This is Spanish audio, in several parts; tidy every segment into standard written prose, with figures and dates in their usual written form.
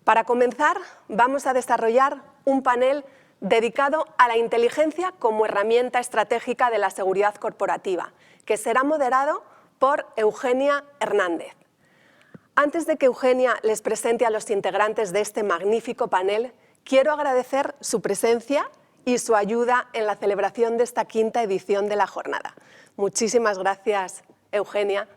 Para comenzar, vamos a desarrollar un panel dedicado a la inteligencia como herramienta estratégica de la seguridad corporativa, que será moderado por Eugenia Hernández. Antes de que Eugenia les presente a los integrantes de este magnífico panel, quiero agradecer su presencia y su ayuda en la celebración de esta quinta edición de la jornada. Muchísimas gracias, Eugenia.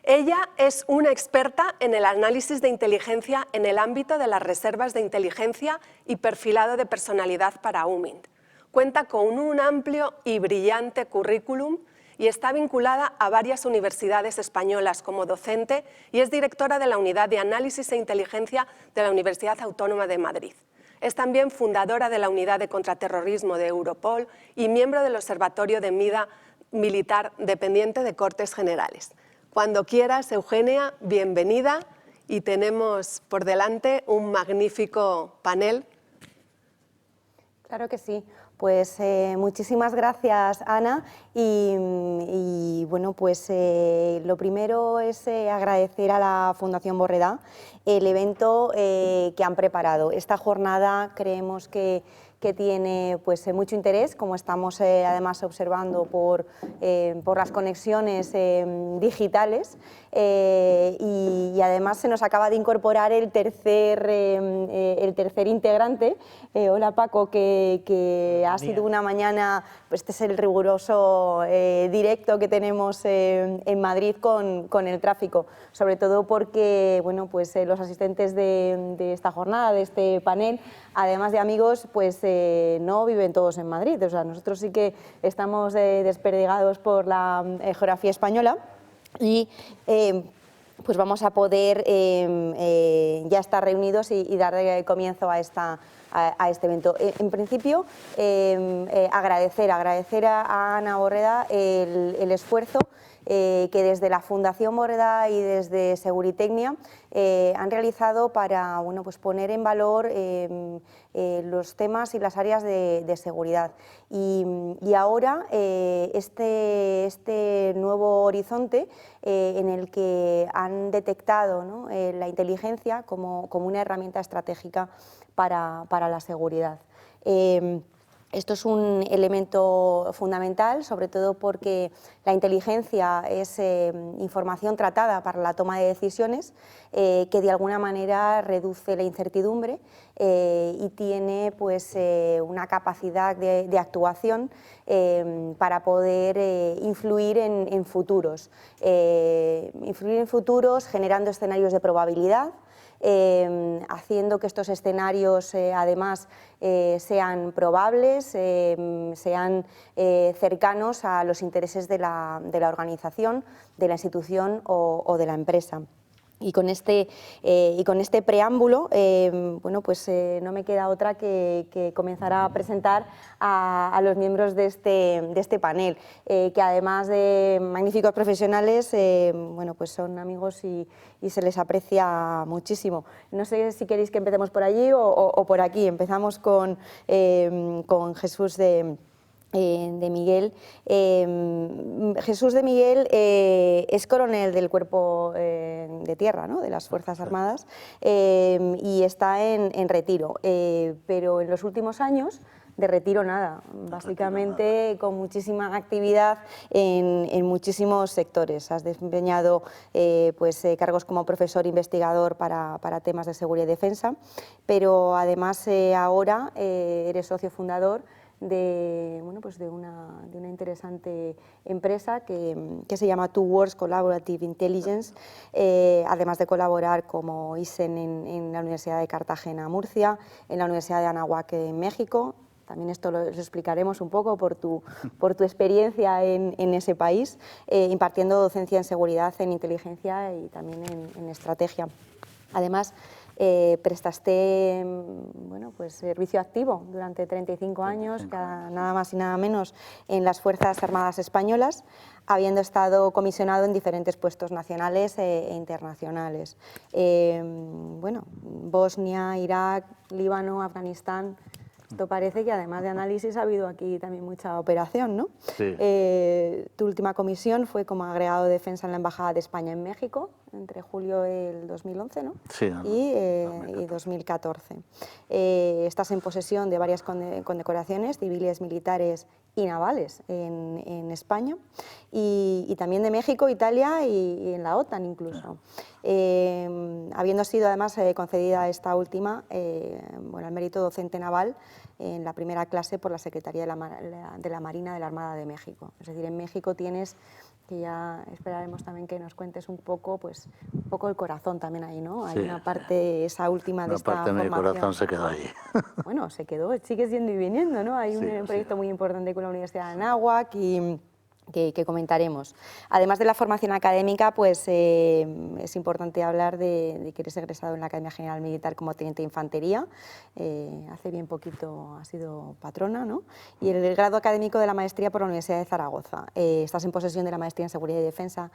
Ella es una experta en el análisis de inteligencia en el ámbito de las reservas de inteligencia y perfilado de personalidad para UMINT. Cuenta con un amplio y brillante currículum y está vinculada a varias universidades españolas como docente y es directora de la Unidad de Análisis e Inteligencia de la Universidad Autónoma de Madrid. Es también fundadora de la Unidad de Contraterrorismo de Europol y miembro del Observatorio de Mida Militar dependiente de Cortes Generales. Cuando quieras, Eugenia, bienvenida y tenemos por delante un magnífico panel. Claro que sí. Pues muchísimas gracias, Ana. Y bueno, pues lo primero es agradecer a la Fundación Borredà el evento que han preparado. Esta jornada creemos que tiene pues, mucho interés, como estamos además observando por las conexiones digitales y además se nos acaba de incorporar el tercer integrante. Hola Paco, que ha sido una mañana, pues este es el riguroso directo que tenemos en Madrid con el tráfico, sobre todo porque bueno, pues, los asistentes de esta jornada, de este panel, además de amigos, pues no viven todos en Madrid. O sea, nosotros sí que estamos desperdigados por la geografía española y pues vamos a poder ya estar reunidos y dar comienzo a este evento. En principio, agradecer a Ana Borredà el esfuerzo que desde la Fundación Borredà y desde Seguritecnia han realizado para bueno, pues poner en valor los temas y las áreas de seguridad. Y ahora este nuevo horizonte en el que han detectado, ¿no?, la inteligencia como una herramienta estratégica para la seguridad. Esto es un elemento fundamental, sobre todo porque la inteligencia es información tratada para la toma de decisiones que de alguna manera reduce la incertidumbre y tiene pues, una capacidad de actuación para poder influir en futuros. Influir en futuros generando escenarios de probabilidad, haciendo que estos escenarios además sean probables, sean cercanos a los intereses de la organización, de la institución o de la empresa. Y con este preámbulo, bueno, pues no me queda otra que comenzar a presentar a los miembros de este panel, que además de magníficos profesionales, bueno, pues son amigos y se les aprecia muchísimo. No sé si queréis que empecemos por allí o por aquí. Empezamos con Jesús de Miguel. Jesús de Miguel es coronel del Cuerpo de Tierra, ¿no?, de las Fuerzas Armadas, y está en retiro, pero en los últimos años de retiro nada, básicamente con muchísima actividad en muchísimos sectores. Has desempeñado pues, cargos como profesor investigador para temas de seguridad y defensa, pero además ahora eres socio fundador de una interesante empresa que se llama Two Worlds Collaborative Intelligence, además de colaborar como ISEN en la Universidad de Cartagena, Murcia, en la Universidad de Anáhuac en México. También esto lo explicaremos un poco por tu experiencia en ese país, impartiendo docencia en seguridad, en inteligencia y también en estrategia. Además, prestaste bueno, pues, servicio activo durante 35 años, nada más y nada menos, en las Fuerzas Armadas Españolas, habiendo estado comisionado en diferentes puestos nacionales e internacionales. Bueno, Bosnia, Irak, Líbano, Afganistán. Esto parece que además de análisis ha habido aquí también mucha operación, ¿no? Sí. Tu última comisión fue como agregado de defensa en la Embajada de España en México, entre julio del 2011, ¿no? Sí, y 2014. Estás en posesión de varias condecoraciones civiles, militares y navales en España, y también de México, Italia y en la OTAN incluso. Habiendo sido además concedida esta última, bueno, el mérito docente naval en la primera clase por la Secretaría de la Marina de la Armada de México. Es decir, en México tienes, que ya esperaremos también que nos cuentes un poco, pues un poco el corazón también ahí, ¿no? Hay una parte, esa última de esta formación. Una parte de mi corazón se quedó allí. Bueno, se quedó, sigue siendo y viniendo, ¿no? Hay un proyecto muy importante con la Universidad de Anáhuac y que comentaremos. Además de la formación académica, pues es importante hablar de que eres egresado en la Academia General Militar como teniente de infantería. Hace bien poquito has sido patrona, ¿no? Y el grado académico de la maestría por la Universidad de Zaragoza. Estás en posesión de la maestría en Seguridad y Defensa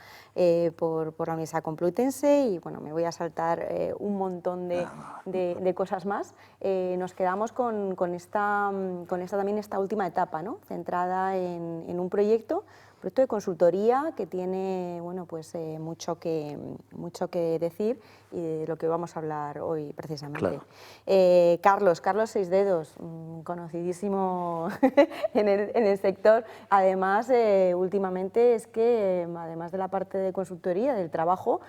por la Universidad Complutense, y bueno, me voy a saltar un montón de cosas más. Nos quedamos con esta también esta última etapa, ¿no? Centrada en un proyecto de consultoría que tiene, bueno, pues, mucho que decir, y de lo que vamos a hablar hoy precisamente. Claro. Carlos Seisdedos, conocidísimo en el sector. Además, últimamente es que, además de la parte de consultoría, del trabajo,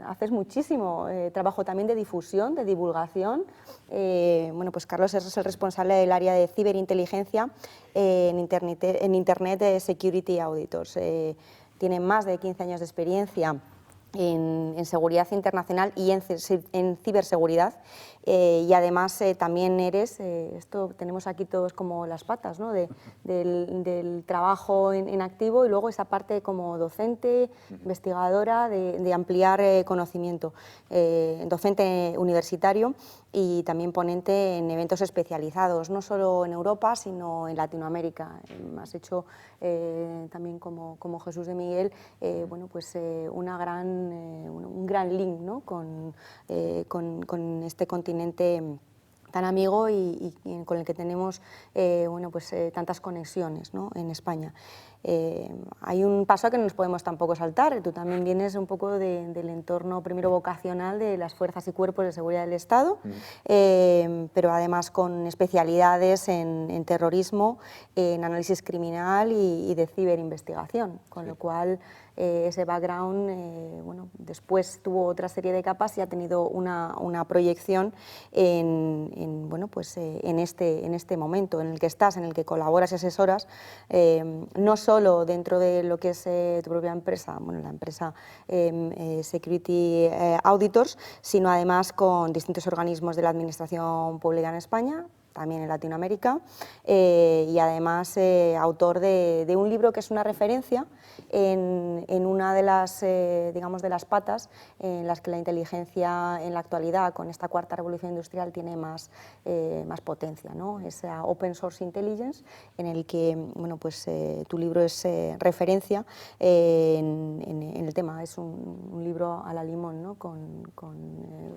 haces muchísimo trabajo también de difusión, de divulgación. Bueno, pues Carlos es el responsable del área de ciberinteligencia en Internet Security Auditors. Tiene más de 15 años de experiencia en seguridad internacional y en ciberseguridad, y además también eres, esto tenemos aquí todos como las patas, ¿no? del trabajo en activo, y luego esa parte como docente, investigadora, de ampliar conocimiento, docente universitario y también ponente en eventos especializados, no solo en Europa, sino en Latinoamérica. Has hecho también como Jesús de Miguel, bueno, pues un gran link, ¿no? con este continente tan amigo y con el que tenemos bueno, pues, tantas conexiones, ¿no? En España. Hay un paso que no nos podemos tampoco saltar. Tú también vienes un poco del entorno primero vocacional de las fuerzas y cuerpos de seguridad del Estado, pero además con especialidades en terrorismo, en análisis criminal y de ciberinvestigación, con lo cual ese background, bueno, después tuvo otra serie de capas y ha tenido una proyección bueno, pues, en este momento en el que estás, en el que colaboras y asesoras, no solo dentro de lo que es tu propia empresa, bueno, la empresa Security Auditors, sino además con distintos organismos de la Administración Pública en España, también en Latinoamérica, y además autor de un libro que es una referencia en una de las, digamos, de las patas en las que la inteligencia en la actualidad, con esta cuarta revolución industrial, tiene más potencia, ¿no? Esa Open Source Intelligence, en el que, bueno, pues, tu libro es referencia en el tema. Es un libro a la limón, ¿no? con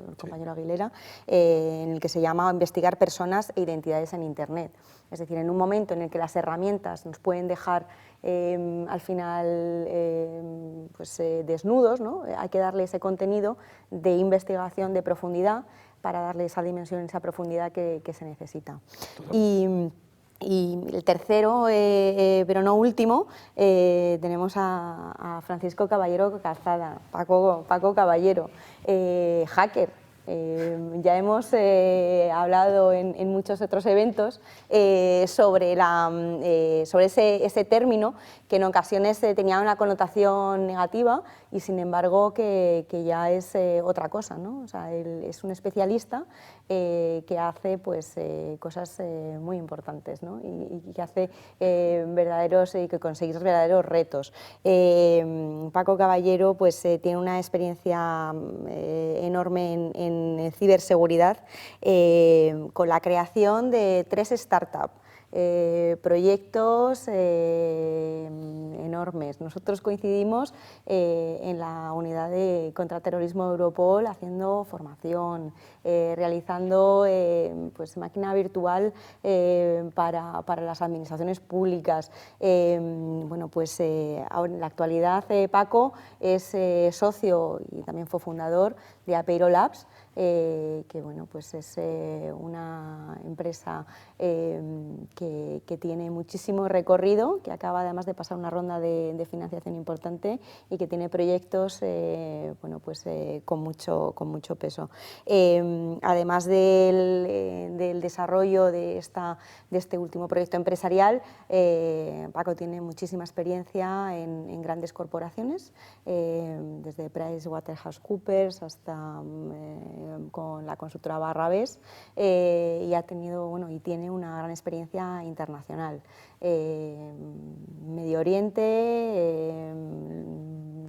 el compañero Aguilera, en el que se llama Investigar personas e identidades en Internet. Es decir, en un momento en el que las herramientas nos pueden dejar al final pues, desnudos, ¿no? Hay que darle ese contenido de investigación de profundidad para darle esa dimensión, esa profundidad que se necesita. Y el tercero, pero no último, tenemos a Francisco Caballero Calzada, Paco Caballero, hacker. Ya hemos hablado en muchos otros eventos sobre ese término, que en ocasiones tenía una connotación negativa y sin embargo que ya es otra cosa, ¿no? O sea, él es un especialista que hace, pues, cosas muy importantes, ¿no? y que hace y que conseguir verdaderos retos. Paco Caballero, pues, tiene una experiencia enorme en ciberseguridad, con la creación de 3 startups proyectos enormes. Nosotros coincidimos en la unidad de contraterrorismo de Europol haciendo formación, realizando pues, máquina virtual para las administraciones públicas. Bueno, pues ahora en la actualidad Paco es socio y también fue fundador de Apeiro Labs, que bueno, pues es una empresa que tiene muchísimo recorrido, que acaba además de pasar una ronda de financiación importante y que tiene proyectos bueno, pues, con mucho peso. Además del desarrollo de este último proyecto empresarial, Paco tiene muchísima experiencia en grandes corporaciones, desde PricewaterhouseCoopers hasta con la consultora Barrabés, y ha tenido, bueno, y tiene una gran experiencia internacional. Medio Oriente,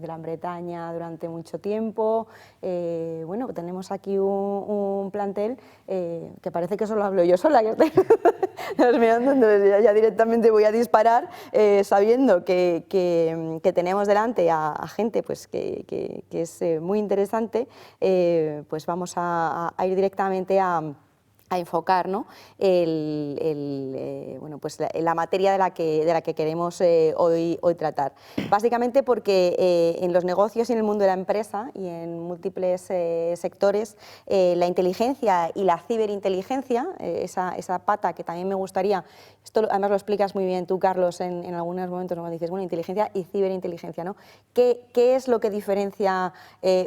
Gran Bretaña durante mucho tiempo. Bueno, tenemos aquí un plantel que parece que solo hablo yo sola, que estoy mirando, entonces ya directamente voy a disparar sabiendo que tenemos delante a gente pues, que es muy interesante. Pues vamos a ir directamente a enfocar, ¿no? Bueno, pues la materia de la que queremos hoy tratar. Básicamente porque en los negocios y en el mundo de la empresa y en múltiples sectores, la inteligencia y la ciberinteligencia, esa pata que también me gustaría, esto además lo explicas muy bien tú, Carlos, en algunos momentos, cuando dices, bueno, inteligencia y ciberinteligencia, ¿no? ¿Qué es lo que diferencia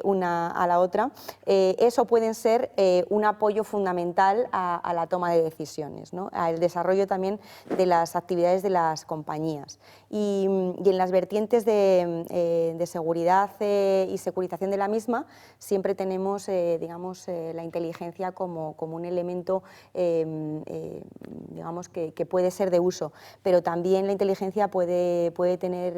una a la otra? Eso pueden ser un apoyo fundamental a la toma de decisiones, ¿no? Al desarrollo también de las actividades de las compañías. Y en las vertientes de seguridad y securización de la misma, siempre tenemos digamos, la inteligencia como un elemento digamos, que puede ser de uso, pero también la inteligencia puede tener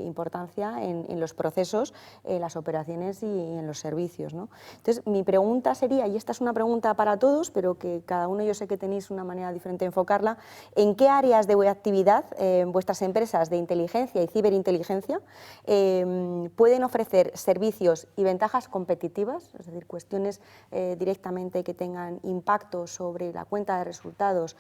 importancia en los procesos, en las operaciones y en los servicios, ¿no? Entonces, mi pregunta sería, y esta es una pregunta para todos, pero que cada uno yo sé que tenéis una manera diferente de enfocarla, ¿en qué áreas de actividad vuestras empresas de inteligencia y ciberinteligencia pueden ofrecer servicios y ventajas competitivas, es decir, cuestiones directamente que tengan impacto sobre la cuenta de resultados,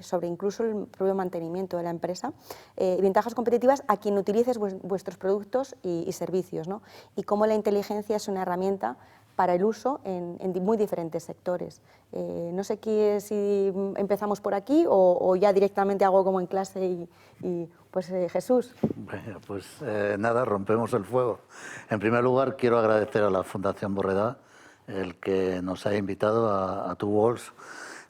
sobre incluso el propio mantenimiento de la empresa, ventajas competitivas a quien utilices vuestros productos y servicios, ¿no? Y cómo la inteligencia es una herramienta para el uso en muy diferentes sectores. No sé si empezamos por aquí o ya directamente hago como en clase y pues Jesús. Bueno, pues nada, rompemos el fuego. En primer lugar, quiero agradecer a la Fundación Borredà el que nos haya invitado a Two Worlds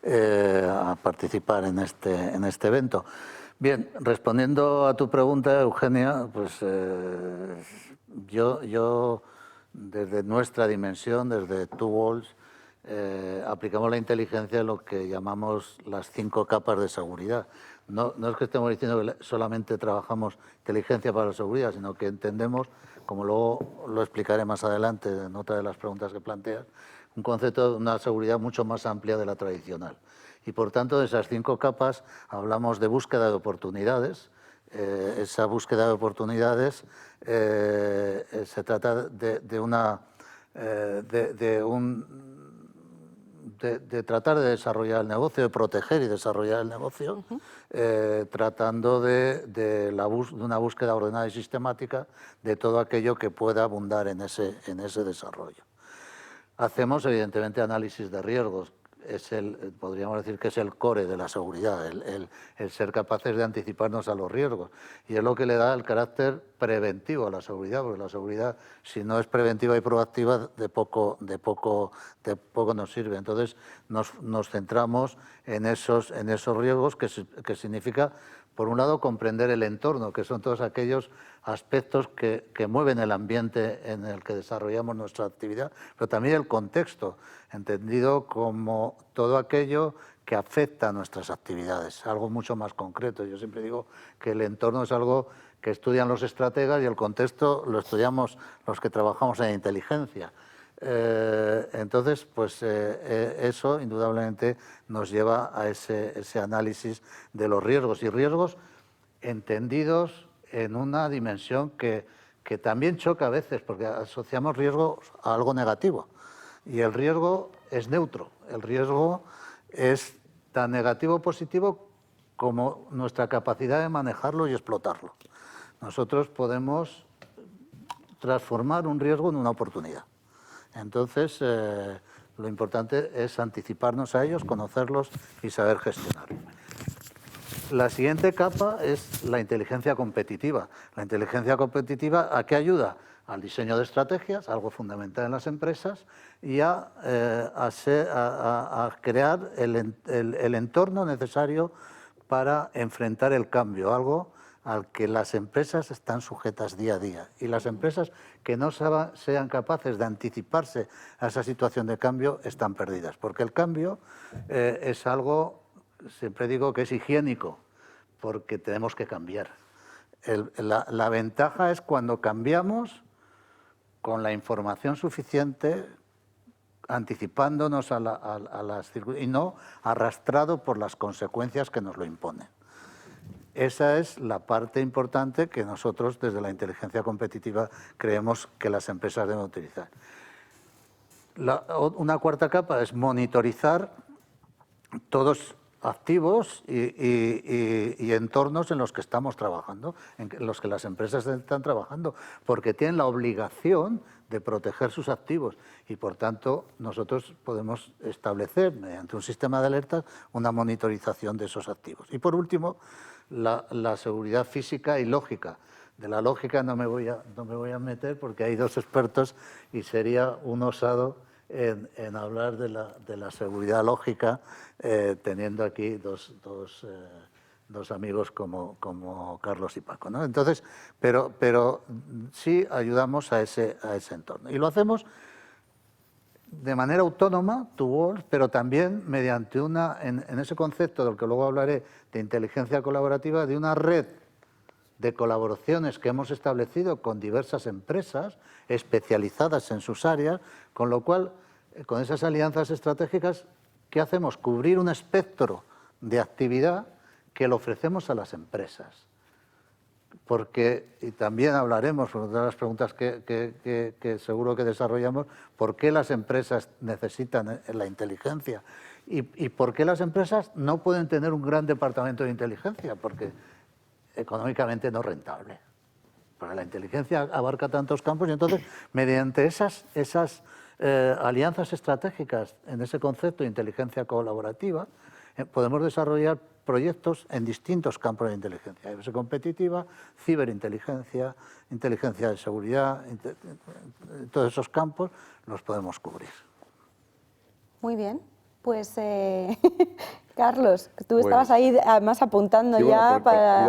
a participar en este evento. Bien, respondiendo a tu pregunta, Eugenia, pues yo desde nuestra dimensión, desde Two Worlds, aplicamos la inteligencia en lo que llamamos las 5 capas de seguridad. No es que estemos diciendo que solamente trabajamos inteligencia para la seguridad, sino que entendemos, como luego lo explicaré más adelante en otra de las preguntas que planteas, un concepto de una seguridad mucho más amplia de la tradicional. Y por tanto, de esas 5 capas hablamos de búsqueda de oportunidades. Esa búsqueda de oportunidades se trata de tratar de desarrollar el negocio, de proteger y desarrollar el negocio, tratando de una búsqueda ordenada y sistemática de todo aquello que pueda abundar en ese desarrollo. Hacemos, evidentemente, análisis de riesgos. Podríamos decir que es el core de la seguridad, el ser capaces de anticiparnos a los riesgos. Y es lo que le da el carácter preventivo a la seguridad, porque la seguridad, si no es preventiva y proactiva, de poco nos sirve. Entonces, nos centramos en esos riesgos, que significa, por un lado, comprender el entorno, que son todos aquellos aspectos que mueven el ambiente en el que desarrollamos nuestra actividad, pero también el contexto, entendido como todo aquello que afecta a nuestras actividades, algo mucho más concreto. Yo siempre digo que el entorno es algo que estudian los estrategas y el contexto lo estudiamos los que trabajamos en inteligencia. Entonces, pues eso indudablemente nos lleva a ese análisis de los riesgos, y riesgos entendidos en una dimensión que también choca a veces, porque asociamos riesgo a algo negativo, y el riesgo es neutro, el riesgo es tan negativo o positivo como nuestra capacidad de manejarlo y explotarlo. Nosotros podemos transformar un riesgo en una oportunidad. Entonces, lo importante es anticiparnos a ellos, conocerlos y saber gestionarlos. La siguiente capa es la inteligencia competitiva. La inteligencia competitiva, ¿a qué ayuda? Al diseño de estrategias, algo fundamental en las empresas, y a crear el entorno necesario para enfrentar el cambio, algo al que las empresas están sujetas día a día. Y las empresas que no sean capaces de anticiparse a esa situación de cambio están perdidas, porque el cambio es algo, siempre digo que es higiénico, porque tenemos que cambiar. La ventaja es cuando cambiamos con la información suficiente, anticipándonos a las circunstancias y no arrastrado por las consecuencias que nos lo imponen. Esa es la parte importante que nosotros desde la inteligencia competitiva creemos que las empresas deben utilizar. Una cuarta capa es monitorizar todos activos y entornos en los que estamos trabajando, en los que las empresas están trabajando, porque tienen la obligación de proteger sus activos y, por tanto, nosotros podemos establecer, mediante un sistema de alertas, una monitorización de esos activos. Y, por último, la seguridad física y lógica. De la lógica no me voy a meter porque hay dos expertos y sería un osado en hablar de la seguridad lógica, teniendo aquí dos amigos como Carlos y Paco, ¿no? Entonces, pero sí ayudamos a ese entorno. Y lo hacemos de manera autónoma, pero también mediante en ese concepto del que luego hablaré, de inteligencia colaborativa, de una red de colaboraciones que hemos establecido con diversas empresas especializadas en sus áreas, con lo cual, con esas alianzas estratégicas, ¿qué hacemos? Cubrir un espectro de actividad que le ofrecemos a las empresas. Porque, y también hablaremos, por una de las preguntas que seguro que desarrollamos, ¿por qué las empresas necesitan la inteligencia? ¿Y por qué las empresas no pueden tener un gran departamento de inteligencia? Porque económicamente no es rentable. Porque la inteligencia abarca tantos campos y entonces, mediante esas alianzas estratégicas en ese concepto de inteligencia colaborativa, podemos desarrollar proyectos en distintos campos de inteligencia, competitiva, ciberinteligencia, inteligencia de seguridad, todos esos campos los podemos cubrir. Muy bien, pues Carlos, tú estabas ahí además apuntando sí, ya bueno, para...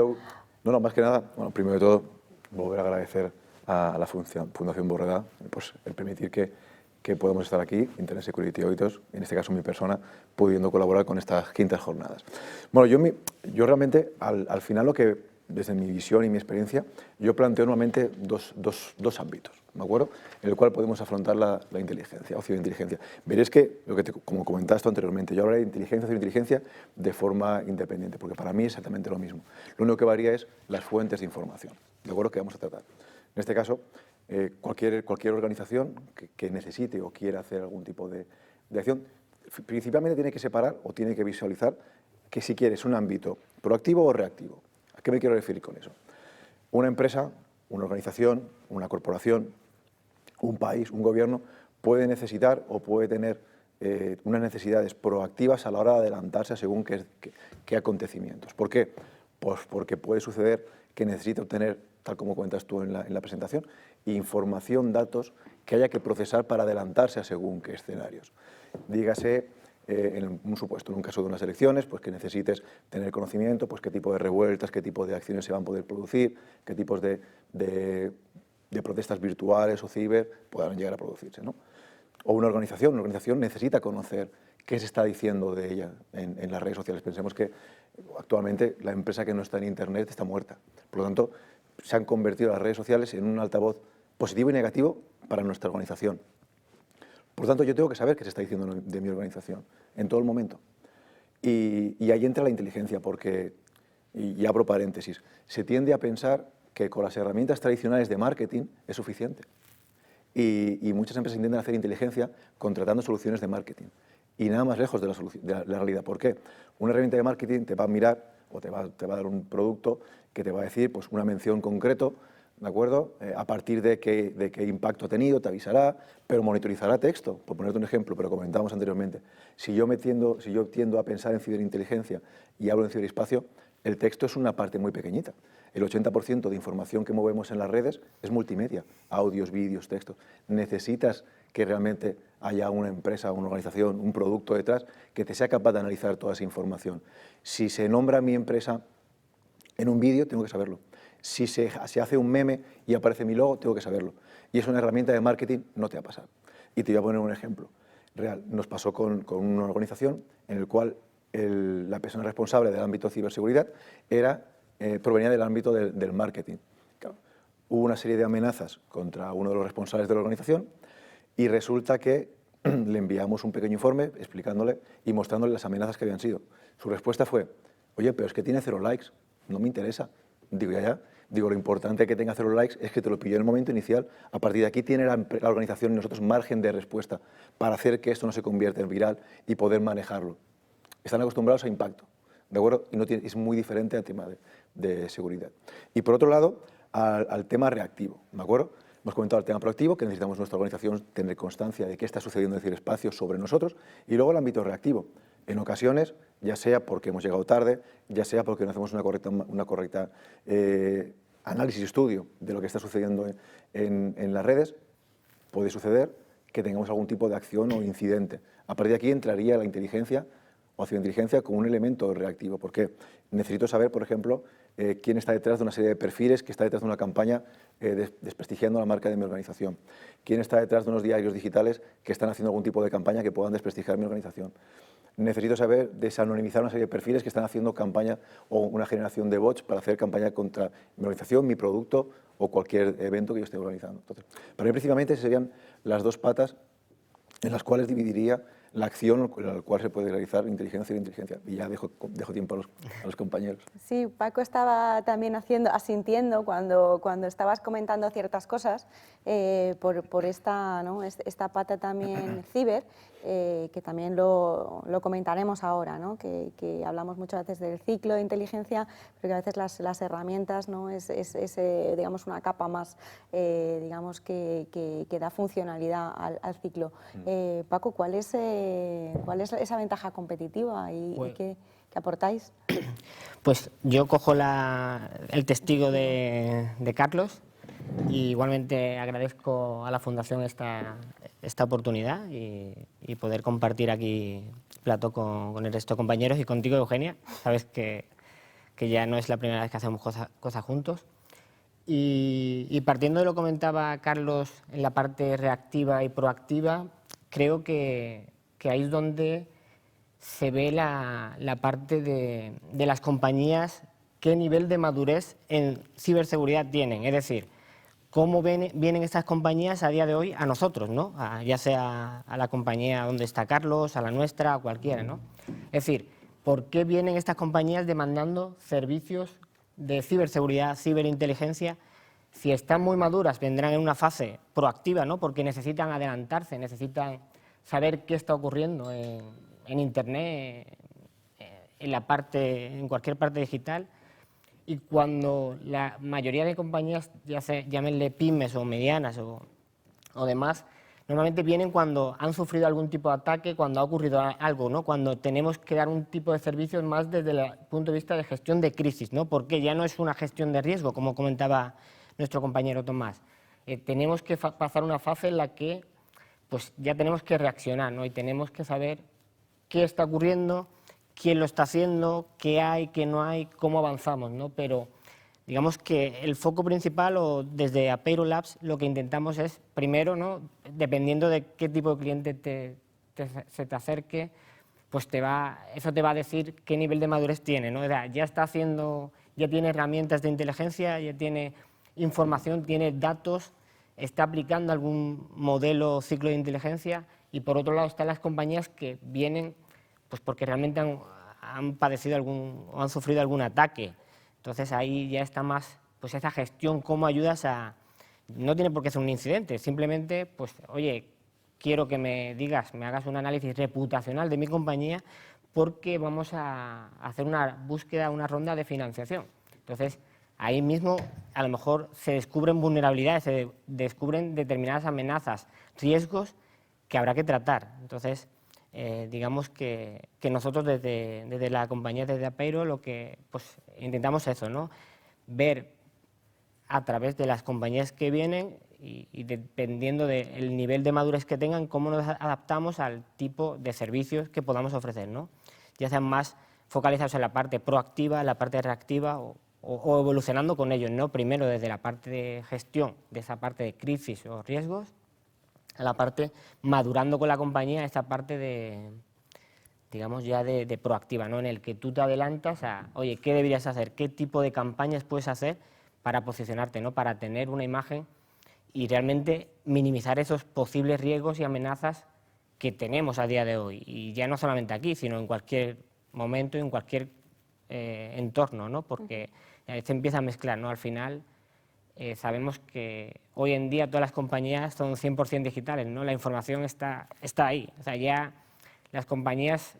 No, más que nada, bueno, primero de todo, volver a agradecer a la Fundación Borredà pues, el permitir que podamos estar aquí, Internet Security Auditors, en este caso mi persona, pudiendo colaborar con estas quintas jornadas. Bueno, yo realmente, al final, lo que, desde mi visión y mi experiencia, yo planteo nuevamente dos ámbitos, ¿de acuerdo? En el cual podemos afrontar la inteligencia o ciberinteligencia. Veréis que, como comentaste anteriormente, yo hablaré de inteligencia o ciberinteligencia de forma independiente, porque para mí es exactamente lo mismo. Lo único que varía es las fuentes de información, ¿de acuerdo? Que vamos a tratar. En este caso, cualquier organización que necesite o quiera hacer algún tipo de acción, principalmente tiene que separar o tiene que visualizar que si quieres un ámbito proactivo o reactivo. ¿A qué me quiero referir con eso? Una empresa, una organización, una corporación, un país, un gobierno puede necesitar o puede tener unas necesidades proactivas a la hora de adelantarse según qué acontecimientos. ¿Por qué? Pues porque puede suceder que necesite obtener, tal como cuentas tú en la presentación, información, datos que haya que procesar para adelantarse a según qué escenarios. Dígase, en un supuesto, en un caso de unas elecciones, pues que necesites tener conocimiento, pues qué tipo de revueltas, qué tipo de acciones se van a poder producir, qué tipos de protestas virtuales o ciber puedan llegar a producirse, ¿no? O una organización necesita conocer qué se está diciendo de ella en las redes sociales. Pensemos que actualmente la empresa que no está en Internet está muerta. Por lo tanto, se han convertido las redes sociales en un altavoz positivo y negativo para nuestra organización. Por tanto, yo tengo que saber qué se está diciendo de mi organización en todo el momento. Y ahí entra la inteligencia, porque, y abro paréntesis, se tiende a pensar que con las herramientas tradicionales de marketing es suficiente. Y muchas empresas intentan hacer inteligencia contratando soluciones de marketing. Y nada más lejos de la realidad. ¿Por qué? Una herramienta de marketing te va a mirar o te va a dar un producto que te va a decir pues, una mención concreto, ¿de acuerdo? A partir de qué impacto ha tenido, te avisará, pero monitorizará texto, por ponerte un ejemplo, pero comentábamos anteriormente. Si yo tiendo a pensar en ciberinteligencia y hablo en ciberespacio, el texto es una parte muy pequeñita. El 80% de información que movemos en las redes es multimedia, audios, vídeos, textos. Necesitas que realmente haya una empresa, una organización, un producto detrás que te sea capaz de analizar toda esa información. Si se nombra mi empresa en un vídeo, tengo que saberlo. Si se hace un meme y aparece mi logo, tengo que saberlo. Y es una herramienta de marketing, no te va a pasar. Y te voy a poner un ejemplo real. Nos pasó con una organización en el cual la persona responsable del ámbito de ciberseguridad provenía del ámbito del marketing. Claro, hubo una serie de amenazas contra uno de los responsables de la organización y resulta que le enviamos un pequeño informe explicándole y mostrándole las amenazas que habían sido. Su respuesta fue, oye, pero es que tiene 0 likes, no me interesa. Digo, ya. Digo, lo importante que tenga 0 likes es que te lo pilló en el momento inicial. A partir de aquí tiene la organización y nosotros margen de respuesta para hacer que esto no se convierta en viral y poder manejarlo. Están acostumbrados a impacto, ¿de acuerdo? Y es muy diferente al tema de seguridad. Y por otro lado, al tema reactivo, ¿de acuerdo? Hemos comentado el tema proactivo, que necesitamos nuestra organización tener constancia de qué está sucediendo en el ciberespacio sobre nosotros, y luego el ámbito reactivo. En ocasiones, ya sea porque hemos llegado tarde, ya sea porque no hacemos una correcta análisis y estudio de lo que está sucediendo en las redes, puede suceder que tengamos algún tipo de acción o incidente. A partir de aquí entraría la inteligencia o ciberinteligencia como un elemento reactivo. ¿Por qué? Necesito saber, por ejemplo, quién está detrás de una serie de perfiles, que está detrás de una campaña desprestigiando la marca de mi organización. Quién está detrás de unos diarios digitales que están haciendo algún tipo de campaña que puedan desprestigiar mi organización. Necesito saber desanonimizar una serie de perfiles que están haciendo campaña o una generación de bots para hacer campaña contra mi organización, mi producto o cualquier evento que yo esté organizando. Entonces, para mí, principalmente, serían las dos patas en las cuales dividiría la acción con la cual se puede realizar inteligencia y inteligencia. Y ya dejo tiempo a los compañeros. Sí, Paco estaba también asintiendo cuando estabas comentando ciertas cosas por esta, ¿no? esta pata también ciber, que también lo comentaremos ahora, ¿no? que hablamos muchas veces del ciclo de inteligencia, pero que a veces las herramientas, ¿no? es digamos, una capa más digamos que da funcionalidad al ciclo. Paco, ¿cuál es esa ventaja competitiva y qué aportáis? Pues yo cojo el testigo de Carlos y igualmente agradezco a la Fundación esta oportunidad y poder compartir aquí plato con el resto de compañeros y contigo, Eugenia. Sabes que ya no es la primera vez que hacemos cosas juntos. Y partiendo de lo que comentaba Carlos en la parte reactiva y proactiva, creo que ahí es donde se ve la parte de las compañías, qué nivel de madurez en ciberseguridad tienen. Es decir, cómo vienen estas compañías a día de hoy a nosotros, ¿no? Ya sea a la compañía donde está Carlos, a la nuestra, a cualquiera, ¿no? Es decir, ¿por qué vienen estas compañías demandando servicios de ciberseguridad, ciberinteligencia? Si están muy maduras, vendrán en una fase proactiva, ¿no? Porque necesitan adelantarse, necesitan saber qué está ocurriendo en Internet, en cualquier parte digital. Y cuando la mayoría de compañías, llámenle pymes o medianas o demás, normalmente vienen cuando han sufrido algún tipo de ataque, cuando ha ocurrido algo, ¿no? Cuando tenemos que dar un tipo de servicios más desde el punto de vista de gestión de crisis, ¿no? Porque ya no es una gestión de riesgo, como comentaba nuestro compañero Tomás. Tenemos que pasar una fase en la que pues, ya tenemos que reaccionar, ¿no? Y tenemos que saber qué está ocurriendo, quién lo está haciendo, qué hay, qué no hay, cómo avanzamos, ¿no? Pero digamos que el foco principal, o desde Apeiro Labs, lo que intentamos es, primero, ¿no? Dependiendo de qué tipo de cliente se te acerque, pues eso te va a decir qué nivel de madurez tiene, ¿no? O sea, ya tiene herramientas de inteligencia, ya tiene información, tiene datos, está aplicando algún modelo o ciclo de inteligencia y por otro lado están las compañías que vienen pues porque realmente han padecido o han sufrido algún ataque. Entonces ahí ya está más pues esa gestión, cómo ayudas a... No tiene por qué ser un incidente, simplemente, pues, oye, quiero que me hagas un análisis reputacional de mi compañía porque vamos a hacer una búsqueda, una ronda de financiación. Entonces, ahí mismo a lo mejor se descubren vulnerabilidades, se descubren determinadas amenazas, riesgos que habrá que tratar. Entonces, digamos que nosotros desde la compañía, desde Apeiro, lo que pues, intentamos es eso, ¿no? Ver a través de las compañías que vienen y dependiendo del nivel de madurez que tengan, cómo nos adaptamos al tipo de servicios que podamos ofrecer, ¿no? Ya sean más focalizados en la parte proactiva, en la parte reactiva o evolucionando con ellos, ¿no? Primero desde la parte de gestión, de esa parte de crisis o riesgos, a la parte madurando con la compañía, esta parte de, digamos, ya de proactiva, ¿no? En el que tú te adelantas a, oye, ¿qué deberías hacer? ¿Qué tipo de campañas puedes hacer para posicionarte, ¿no? Para tener una imagen y realmente minimizar esos posibles riesgos y amenazas que tenemos a día de hoy? Y ya no solamente aquí, sino en cualquier momento, en cualquier entorno, ¿no? Porque se empieza a mezclar, ¿no? Al final sabemos que hoy en día todas las compañías son 100% digitales, ¿no? La información está ahí. O sea, ya las compañías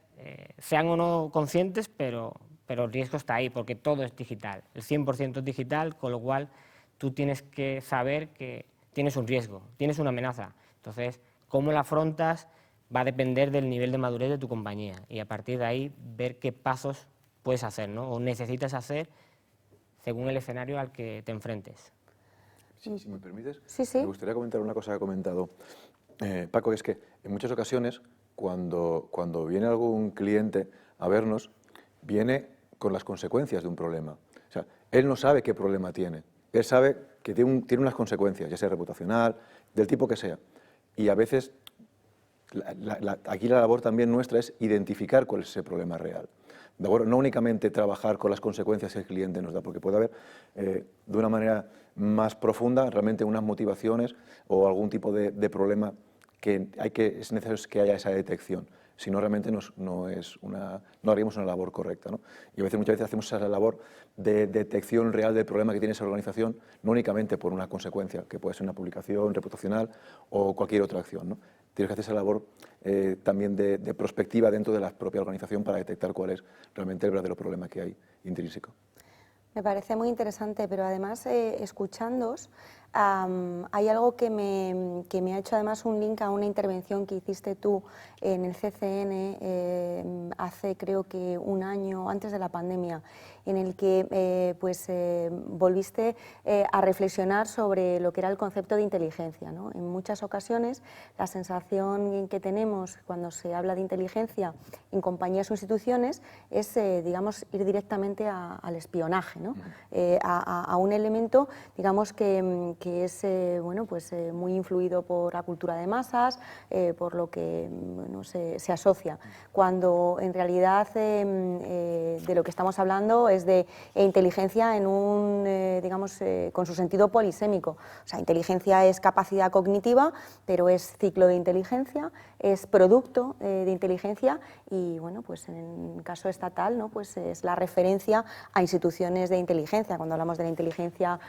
sean o no conscientes, pero el riesgo está ahí porque todo es digital. El 100% es digital, con lo cual tú tienes que saber que tienes un riesgo, tienes una amenaza. Entonces, cómo la afrontas va a depender del nivel de madurez de tu compañía y a partir de ahí ver qué pasos puedes hacer, ¿no? O necesitas hacer según el escenario al que te enfrentes. Si me permites, Sí, sí. me gustaría comentar una cosa que ha comentado Paco, que es que en muchas ocasiones cuando viene algún cliente a vernos, viene con las consecuencias de un problema. O sea, él no sabe qué problema tiene, él sabe que tiene unas consecuencias, ya sea reputacional, del tipo que sea. Y a veces, aquí la labor también nuestra es identificar cuál es ese problema real. ¿De acuerdo? No únicamente trabajar con las consecuencias que el cliente nos da, porque puede haber de una manera más profunda realmente unas motivaciones o algún tipo de problema que es necesario que haya esa detección. Si no, realmente no haríamos una labor correcta, ¿no? Y muchas veces hacemos esa labor de detección real del problema que tiene esa organización, no únicamente por una consecuencia, que puede ser una publicación reputacional o cualquier otra acción, ¿no? Tienes que hacer esa labor también de prospectiva dentro de la propia organización para detectar cuál es realmente el verdadero problema que hay intrínseco. Me parece muy interesante, pero además, escuchándoos, hay algo que me ha hecho además un link a una intervención que hiciste tú en el CCN hace creo que un año, antes de la pandemia, en el que volviste a reflexionar sobre lo que era el concepto de inteligencia, ¿no? En muchas ocasiones la sensación que tenemos cuando se habla de inteligencia en compañías o instituciones es, digamos, ir directamente al espionaje, ¿no? A un elemento, digamos, que es muy influido por la cultura de masas, por lo que se asocia, cuando en realidad de lo que estamos hablando es de inteligencia en con su sentido polisémico. O sea, inteligencia es capacidad cognitiva, pero es ciclo de inteligencia, es producto de inteligencia y, bueno, pues en el caso estatal, ¿no? Pues es la referencia a instituciones de inteligencia. Cuando hablamos de la inteligencia,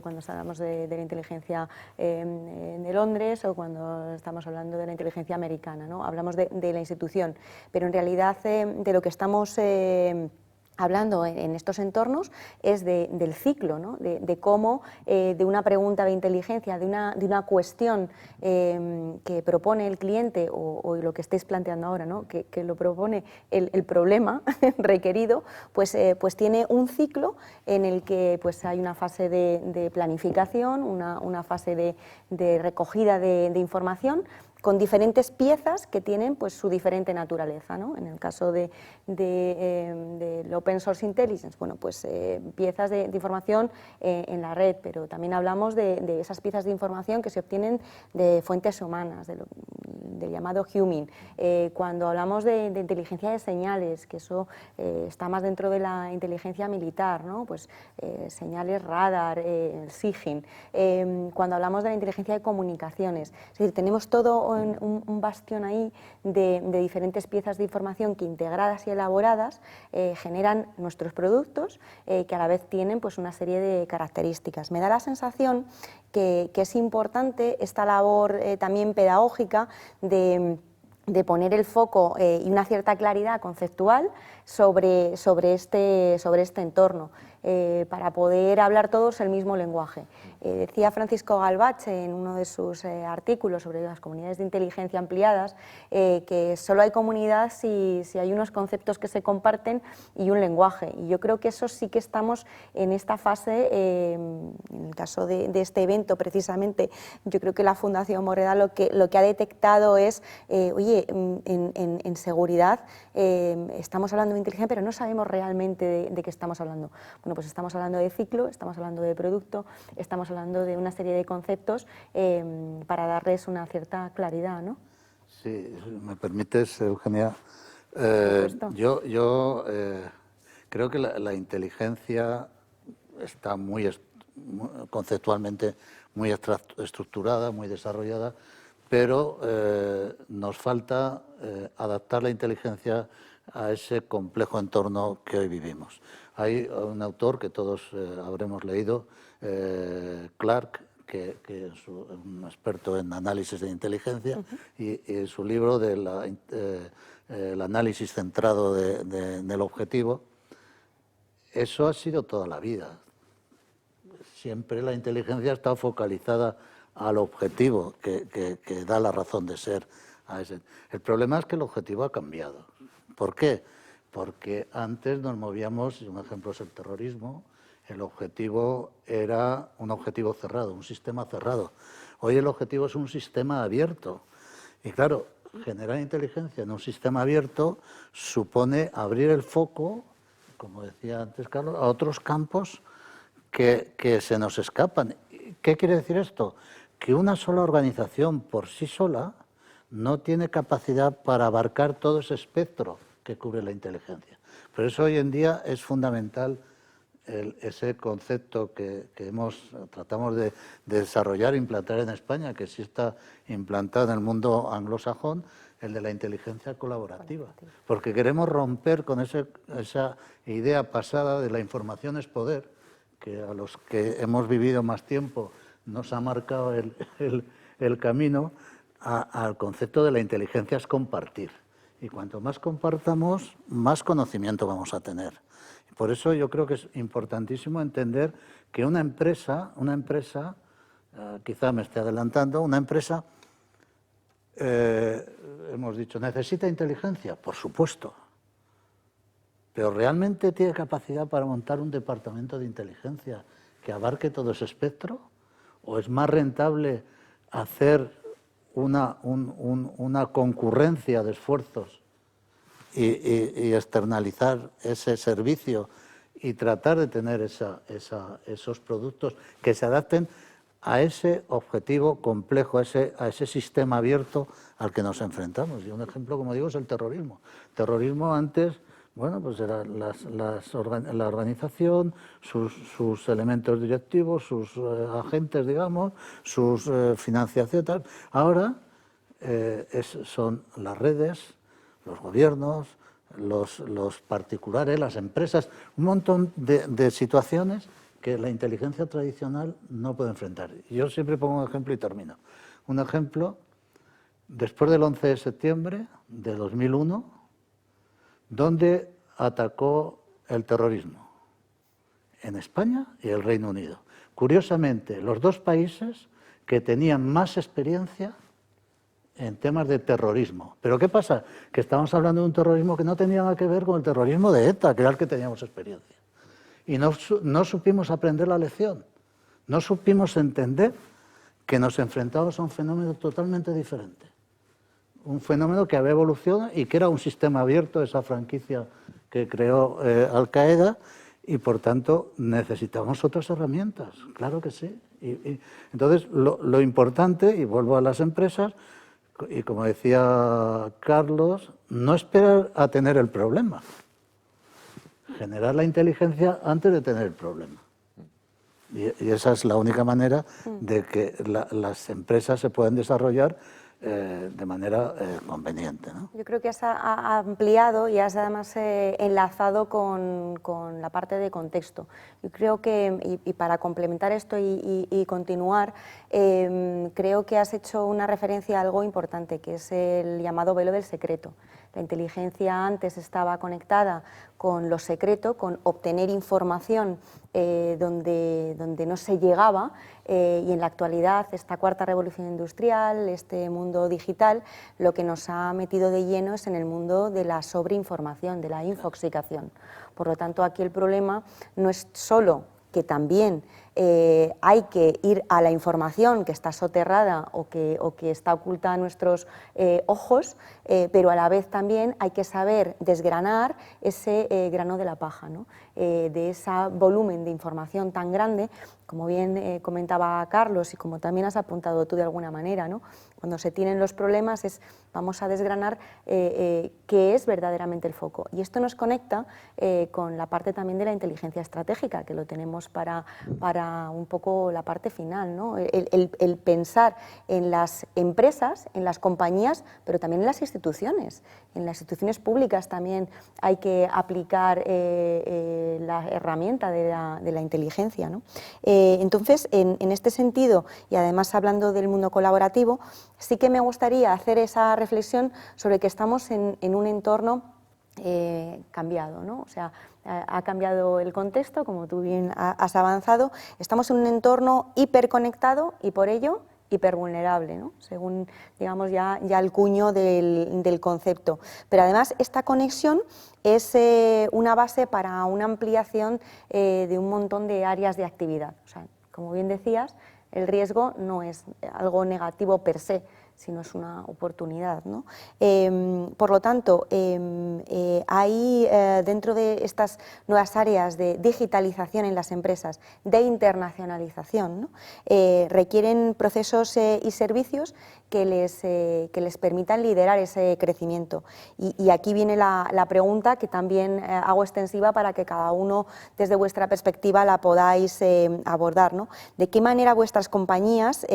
cuando hablamos de la inteligencia de Londres o cuando estamos hablando de la inteligencia americana, ¿no? Hablamos de la institución, pero en realidad de lo que estamos hablando en estos entornos es del ciclo, ¿no? De cómo de una pregunta de inteligencia, de una cuestión que propone el cliente o lo que estáis planteando ahora, ¿no? que lo propone el problema requerido, pues tiene un ciclo en el que pues hay una fase de planificación, una fase de recogida de información, con diferentes piezas que tienen pues su diferente naturaleza, ¿no? En el caso del Open Source Intelligence, bueno, pues piezas de información en la red, pero también hablamos de esas piezas de información que se obtienen de fuentes humanas, del llamado huming. Cuando hablamos de inteligencia de señales, que eso está más dentro de la inteligencia militar, ¿no? Pues señales radar, SIGINT. Cuando hablamos de la inteligencia de comunicaciones, es decir, tenemos todo un bastión ahí de diferentes piezas de información que, integradas y elaboradas, generan nuestros productos, que a la vez tienen pues una serie de características. Me da la sensación que es importante esta labor también pedagógica de poner el foco y una cierta claridad conceptual sobre este entorno, para poder hablar todos el mismo lenguaje. Decía Francisco Galbach en uno de sus artículos sobre las comunidades de inteligencia ampliadas que solo hay comunidad si hay unos conceptos que se comparten y un lenguaje. Y yo creo que eso sí que estamos en esta fase, en el caso de este evento precisamente. Yo creo que la Fundación Moreda lo que ha detectado es, oye, en seguridad estamos hablando de inteligencia, pero no sabemos realmente de qué estamos hablando. Bueno, pues estamos hablando de ciclo, estamos hablando de producto, estamos hablando de una serie de conceptos para darles una cierta claridad, ¿no? Sí, me permites, Eugenia. Yo creo que la inteligencia está conceptualmente muy estructurada, muy desarrollada, pero nos falta adaptar la inteligencia a ese complejo entorno que hoy vivimos. Hay un autor que todos habremos leído, Clark, que es un experto en análisis de inteligencia, y su libro el análisis centrado en el objetivo. Eso ha sido toda la vida. Siempre la inteligencia ha estado focalizada al objetivo que da la razón de ser a ese. El problema es que el objetivo ha cambiado. ¿Por qué? Porque antes nos movíamos, y un ejemplo es el terrorismo, el objetivo era un objetivo cerrado, un sistema cerrado. Hoy el objetivo es un sistema abierto. Y claro, generar inteligencia en un sistema abierto supone abrir el foco, como decía antes Carlos, a otros campos que se nos escapan. ¿Qué quiere decir esto? Que una sola organización por sí sola no tiene capacidad para abarcar todo ese espectro que cubre la inteligencia. Por eso hoy en día es fundamental ese concepto que tratamos de desarrollar e implantar en España, que sí está implantado en el mundo anglosajón, el de la inteligencia colaborativa. Porque queremos romper con esa idea pasada de la información es poder, que a los que hemos vivido más tiempo nos ha marcado el camino al concepto de la inteligencia es compartir. Y cuanto más compartamos, más conocimiento vamos a tener. Por eso yo creo que es importantísimo entender que una empresa, quizá me esté adelantando, una empresa, hemos dicho, ¿necesita inteligencia? Por supuesto. Pero ¿realmente tiene capacidad para montar un departamento de inteligencia que abarque todo ese espectro? ¿O es más rentable hacer una concurrencia de esfuerzos y externalizar ese servicio y tratar de tener esos productos que se adapten a ese objetivo complejo, a ese sistema abierto al que nos enfrentamos? Y un ejemplo, como digo, es el terrorismo. El terrorismo antes, bueno, pues era la organización, sus elementos directivos, sus agentes, digamos, sus financiación, tal. Ahora son las redes, los gobiernos, los particulares, las empresas, un montón de situaciones que la inteligencia tradicional no puede enfrentar. Yo siempre pongo un ejemplo y termino. Un ejemplo, después del 11 de septiembre de 2001, ¿dónde atacó el terrorismo? En España y el Reino Unido. Curiosamente, los dos países que tenían más experiencia en temas de terrorismo. ¿Pero qué pasa? Que estamos hablando de un terrorismo que no tenía nada que ver con el terrorismo de ETA, que era el que teníamos experiencia. Y no supimos aprender la lección. No supimos entender que nos enfrentábamos a un fenómeno totalmente diferente. Un fenómeno que había evolucionado y que era un sistema abierto, esa franquicia que creó Al-Qaeda, y por tanto necesitamos otras herramientas, claro que sí. Entonces lo importante, y vuelvo a las empresas, y como decía Carlos, no esperar a tener el problema, generar la inteligencia antes de tener el problema. Y esa es la única manera de que las empresas se puedan desarrollar de manera conveniente, ¿no? Yo creo que ha ampliado y has además enlazado con la parte de contexto. Yo creo que, y para complementar esto y continuar, creo que has hecho una referencia a algo importante, que es el llamado velo del secreto. La inteligencia antes estaba conectada con lo secreto, con obtener información donde no se llegaba, y en la actualidad esta cuarta revolución industrial, este mundo digital, lo que nos ha metido de lleno es en el mundo de la sobreinformación, de la infoxicación. Por lo tanto, aquí el problema no es solo que también hay que ir a la información que está soterrada o que está oculta a nuestros ojos, pero a la vez también hay que saber desgranar ese grano de la paja, ¿no? De ese volumen de información tan grande, como bien comentaba Carlos y como también has apuntado tú de alguna manera, ¿no? Cuando se tienen los problemas vamos a desgranar qué es verdaderamente el foco. Y esto nos conecta con la parte también de la inteligencia estratégica, que lo tenemos para un poco la parte final, ¿no? El pensar en las empresas, en las compañías, pero también en las instituciones. En las instituciones públicas también hay que aplicar la herramienta de la inteligencia, ¿no? Entonces, en este sentido, y además hablando del mundo colaborativo, sí que me gustaría hacer esa reflexión sobre que estamos en un entorno cambiado, ¿no? O sea, ha cambiado el contexto, como tú bien has avanzado, estamos en un entorno hiperconectado y por ello hipervulnerable, ¿no? Según, digamos, ya el cuño del concepto. Pero además esta conexión es una base para una ampliación de un montón de áreas de actividad. O sea, como bien decías, el riesgo no es algo negativo per se, sino es una oportunidad, ¿no? Por lo tanto, hay dentro de estas nuevas áreas de digitalización en las empresas, de internacionalización, ¿no? Requieren procesos y servicios que les permitan liderar ese crecimiento. Y aquí viene la pregunta que también hago extensiva para que cada uno desde vuestra perspectiva la podáis abordar, ¿no? ¿De qué manera vuestras compañías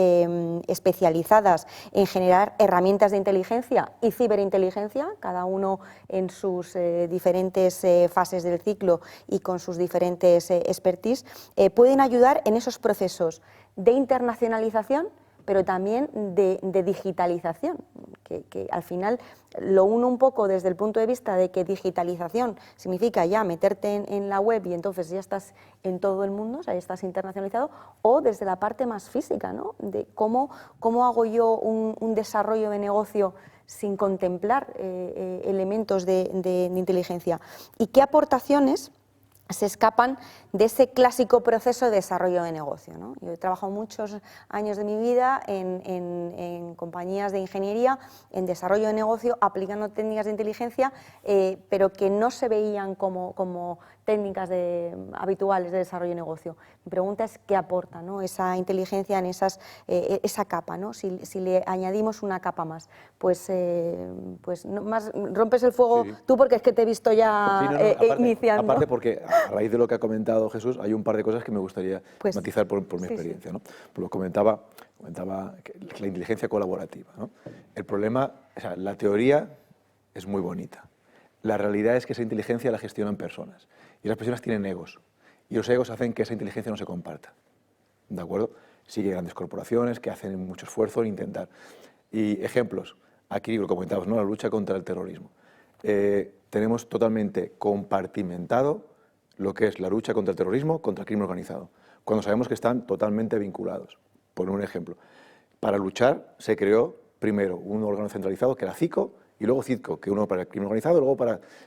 especializadas en generar herramientas de inteligencia y ciberinteligencia, cada uno en sus diferentes fases del ciclo y con sus diferentes expertise, pueden ayudar en esos procesos de internacionalización, pero también de digitalización, que al final lo uno un poco desde el punto de vista de que digitalización significa ya meterte en la web y entonces ya estás en todo el mundo, o sea, ya estás internacionalizado, o desde la parte más física, ¿no? De cómo hago yo un desarrollo de negocio sin contemplar elementos de inteligencia y qué aportaciones se escapan de ese clásico proceso de desarrollo de negocio, ¿no? Yo he trabajado muchos años de mi vida en compañías de ingeniería, en desarrollo de negocio, aplicando técnicas de inteligencia, pero que no se veían como técnicas habituales de desarrollo de negocio. Mi pregunta es qué aporta, ¿no? Esa inteligencia en esa capa, ¿no? Si le añadimos una capa más, pues no, más rompes el fuego Sí. tú, porque es que te he visto ya iniciando. Aparte porque a raíz de lo que ha comentado Jesús, hay un par de cosas que me gustaría Pues, matizar por mi sí, experiencia, ¿no? Pues lo comentaba que la inteligencia colaborativa, ¿no? El problema, o sea, la teoría es muy bonita. La realidad es que esa inteligencia la gestionan personas y las personas tienen egos y los egos hacen que esa inteligencia no se comparta, ¿de acuerdo? Sí que hay grandes corporaciones que hacen mucho esfuerzo en intentar. Y ejemplos, aquí lo comentábamos, ¿no? La lucha contra el terrorismo. Tenemos totalmente compartimentado lo que es la lucha contra el terrorismo, contra el crimen organizado, cuando sabemos que están totalmente vinculados. Por un ejemplo, para luchar se creó primero un órgano centralizado que era CICO y luego CITCO, que uno para el crimen organizado, luego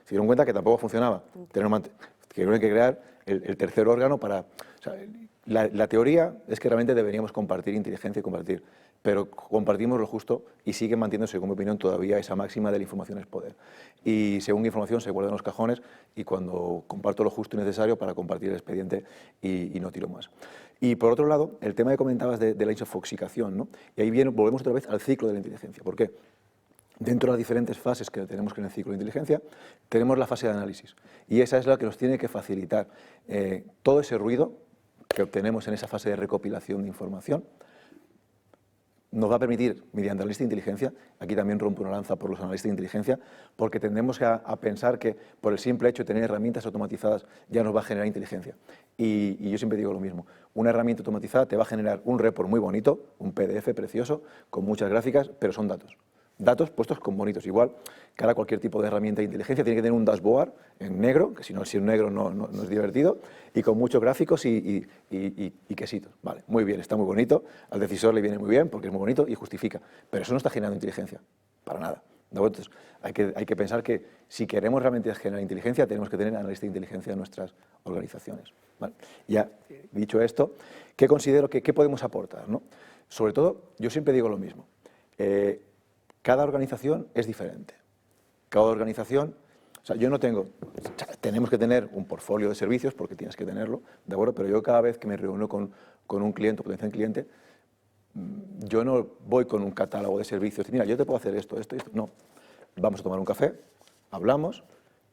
se dieron cuenta que tampoco funcionaba. Tuvieron que crear el tercer órgano para... O sea, la teoría es que realmente deberíamos compartir inteligencia y compartir, pero compartimos lo justo y sigue manteniéndose, según mi opinión, todavía esa máxima de la información es poder. Y según información se guarda en los cajones y cuando comparto lo justo y necesario para compartir el expediente y no tiro más. Y por otro lado, el tema que comentabas de la infoxicación, ¿no? Y ahí volvemos otra vez al ciclo de la inteligencia. ¿Por qué? Dentro de las diferentes fases que tenemos en el ciclo de inteligencia, tenemos la fase de análisis. Y esa es la que nos tiene que facilitar todo ese ruido que obtenemos en esa fase de recopilación de información, nos va a permitir, mediante análisis de inteligencia, aquí también rompo una lanza por los analistas de inteligencia, porque tendemos a pensar que por el simple hecho de tener herramientas automatizadas ya nos va a generar inteligencia. Y yo siempre digo lo mismo, una herramienta automatizada te va a generar un report muy bonito, un PDF precioso, con muchas gráficas, pero son datos. Datos puestos con bonitos. Igual que ahora cualquier tipo de herramienta de inteligencia tiene que tener un dashboard en negro, que si no es negro no es divertido, y con muchos gráficos y quesitos. Vale, muy bien, está muy bonito, al decisor le viene muy bien porque es muy bonito y justifica, pero eso no está generando inteligencia, para nada. Entonces, hay que pensar que si queremos realmente generar inteligencia, tenemos que tener analistas de inteligencia en nuestras organizaciones. ¿Vale? Ya dicho esto, ¿qué considero qué podemos aportar, ¿no? Sobre todo, yo siempre digo lo mismo. Cada organización es diferente. Cada organización, o sea, yo no tengo, tenemos que tener un portfolio de servicios porque tienes que tenerlo, ¿de acuerdo? Pero yo cada vez que me reúno con un cliente o potencial cliente, yo no voy con un catálogo de servicios, mira, yo te puedo hacer esto, esto, esto. No, vamos a tomar un café, hablamos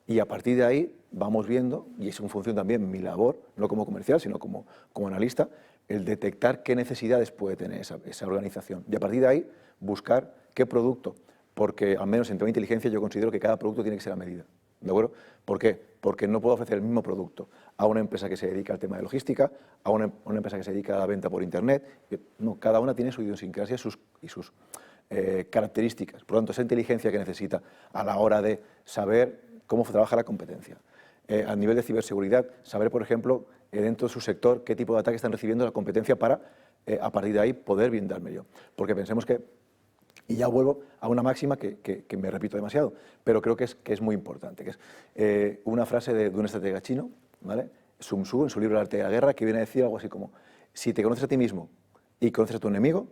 y a partir de ahí vamos viendo, y es en función también mi labor, no como comercial, sino como analista, el detectar qué necesidades puede tener esa organización. Y a partir de ahí buscar qué producto, porque al menos en tema de inteligencia yo considero que cada producto tiene que ser a medida, ¿de acuerdo? ¿Por qué? Porque no puedo ofrecer el mismo producto a una empresa que se dedica al tema de logística, a una empresa que se dedica a la venta por internet. No, cada una tiene su idiosincrasia y sus características. Por lo tanto, esa inteligencia que necesita a la hora de saber cómo trabaja la competencia. A nivel de ciberseguridad, saber, por ejemplo, dentro de su sector qué tipo de ataque están recibiendo la competencia para, a partir de ahí, poder blindarme yo. Porque pensemos que, y ya vuelvo a una máxima que me repito demasiado, pero creo que es muy importante, que es una frase de un estratega chino, ¿vale? Sun Tzu, en su libro El arte de la guerra, que viene a decir algo así como, si te conoces a ti mismo y conoces a tu enemigo,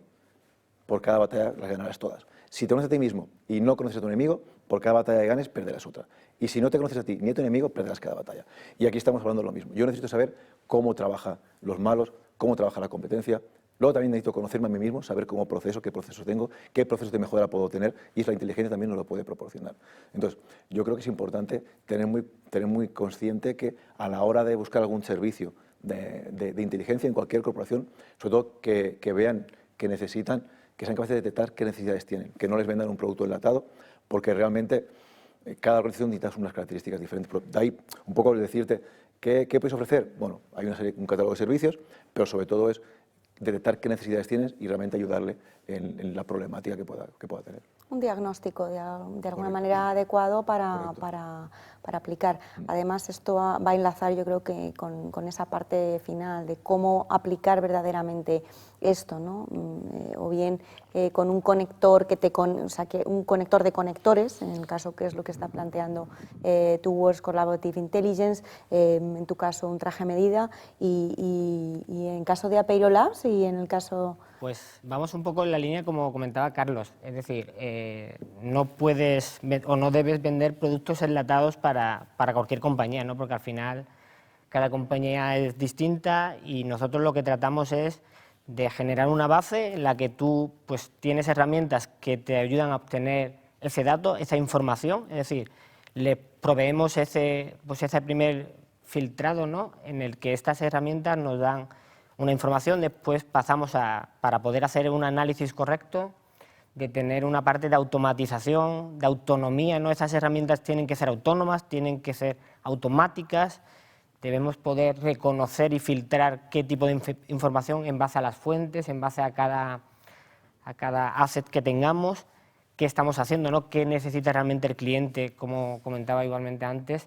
por cada batalla las ganarás todas. Si te conoces a ti mismo y no conoces a tu enemigo, por cada batalla que ganes, perderás otra. Y si no te conoces a ti ni a tu enemigo, perderás cada batalla. Y aquí estamos hablando de lo mismo. Yo necesito saber cómo trabajan los malos, cómo trabaja la competencia. Luego también necesito conocerme a mí mismo, saber cómo proceso, qué procesos tengo, qué procesos de mejora puedo tener, y la inteligencia también nos lo puede proporcionar. Entonces, yo creo que es importante tener muy consciente que a la hora de buscar algún servicio de inteligencia en cualquier corporación, sobre todo que vean que necesitan, que sean capaces de detectar qué necesidades tienen, que no les vendan un producto enlatado, porque realmente cada organización necesita unas características diferentes. Pero de ahí un poco el decirte, ¿qué puedes ofrecer? Bueno, hay un catálogo de servicios, pero sobre todo es detectar qué necesidades tienes y realmente ayudarle en la problemática que pueda tener. Un diagnóstico de alguna manera adecuado para aplicar. Además, esto va a enlazar, yo creo que con esa parte final de cómo aplicar verdaderamente esto, ¿no? O bien con un conector un conector de conectores, en el caso que es lo que está planteando Towards Collaborative Intelligence, en tu caso un traje a medida, y en caso de Apeiro Labs y en el caso... Pues vamos un poco en la línea como comentaba Carlos, es decir, no puedes o no debes vender productos enlatados para cualquier compañía, ¿no? Porque al final cada compañía es distinta y nosotros lo que tratamos es de generar una base en la que tú pues, tienes herramientas que te ayudan a obtener ese dato, esa información, es decir, le proveemos ese primer filtrado, ¿no? En el que estas herramientas nos dan una información, después pasamos para poder hacer un análisis correcto, de tener una parte de automatización, de autonomía, ¿no? Esas herramientas tienen que ser autónomas, tienen que ser automáticas, debemos poder reconocer y filtrar qué tipo de información en base a las fuentes, en base a cada asset que tengamos, qué estamos haciendo, ¿no? Qué necesita realmente el cliente, como comentaba igualmente antes,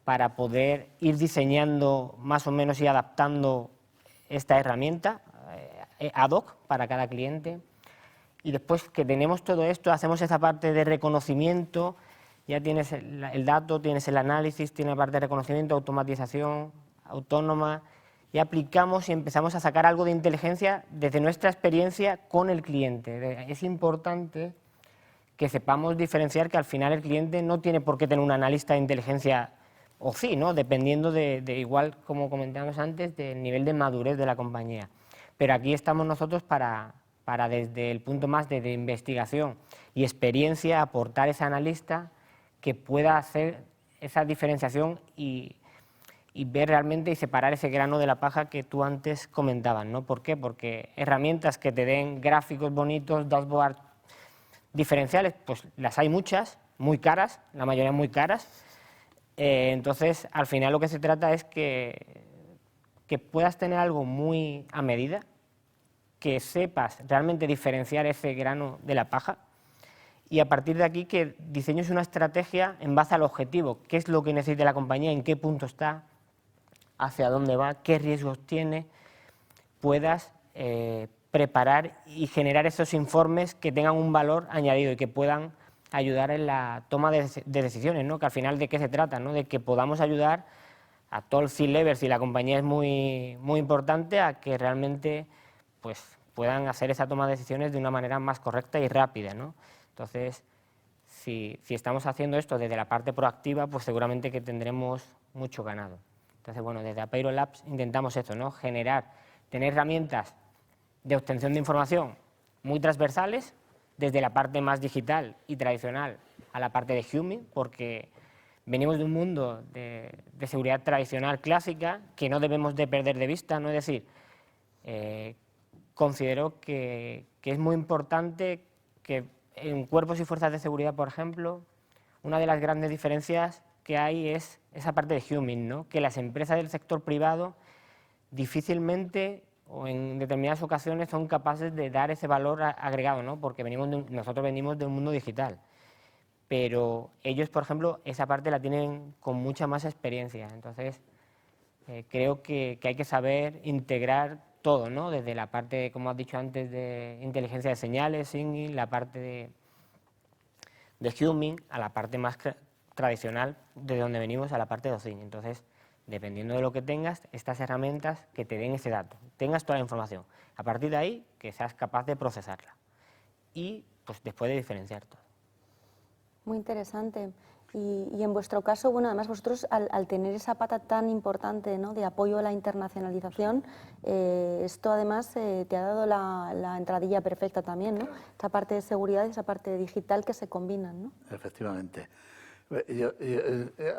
para poder ir diseñando más o menos y adaptando esta herramienta ad hoc para cada cliente. Y después que tenemos todo esto, hacemos esa parte de reconocimiento, ya tienes el dato, tienes el análisis, tienes la parte de reconocimiento, automatización autónoma, y aplicamos y empezamos a sacar algo de inteligencia desde nuestra experiencia con el cliente. Es importante que sepamos diferenciar que al final el cliente no tiene por qué tener un analista de inteligencia, o sí, ¿no? Dependiendo de igual, como comentábamos antes, del nivel de madurez de la compañía. Pero aquí estamos nosotros para desde el punto más de investigación y experiencia, aportar ese analista que pueda hacer esa diferenciación y y ver realmente y separar ese grano de la paja que tú antes comentabas, ¿no? ¿Por qué? Porque herramientas que te den gráficos bonitos, dashboard diferenciales, pues las hay muchas, muy caras, la mayoría muy caras. Entonces, al final lo que se trata es que puedas tener algo muy a medida, que sepas realmente diferenciar ese grano de la paja y a partir de aquí que diseñes una estrategia en base al objetivo, qué es lo que necesita la compañía, en qué punto está, hacia dónde va, qué riesgos tiene, puedas preparar y generar esos informes que tengan un valor añadido y que puedan ayudar en la toma de decisiones, ¿no? Que al final de qué se trata, ¿no? De que podamos ayudar a todo el C-level, si la compañía es muy importante, a que realmente pues, puedan hacer esa toma de decisiones de una manera más correcta y rápida, ¿no? Entonces, si estamos haciendo esto desde la parte proactiva, pues seguramente que tendremos mucho ganado. Entonces, bueno, desde Apeiro Labs intentamos esto, ¿no? Tener herramientas de obtención de información muy transversales, desde la parte más digital y tradicional a la parte de Human, porque venimos de un mundo de seguridad tradicional clásica que no debemos de perder de vista, ¿no? Es decir, considero que es muy importante que en cuerpos y fuerzas de seguridad, por ejemplo, una de las grandes diferencias que hay es esa parte de Human, ¿no? Que las empresas del sector privado difícilmente o en determinadas ocasiones son capaces de dar ese valor agregado, ¿no? Porque nosotros venimos de un mundo digital, pero ellos, por ejemplo, esa parte la tienen con mucha más experiencia. Entonces, creo que hay que saber integrar todo, ¿no? Desde la parte, como has dicho antes, de inteligencia de señales, SIGINT, la parte de Human, a la parte más tradicional, de donde venimos, a la parte de OSINT. Entonces, dependiendo de lo que tengas, estas herramientas que te den ese dato, tengas toda la información. A partir de ahí, que seas capaz de procesarla y pues después de diferenciar todo. Muy interesante. Y en vuestro caso, bueno, además vosotros al tener esa pata tan importante, ¿no?, de apoyo a la internacionalización, esto además te ha dado la entradilla perfecta también, ¿no? Esa parte de seguridad y esa parte digital que se combinan, ¿no? Efectivamente.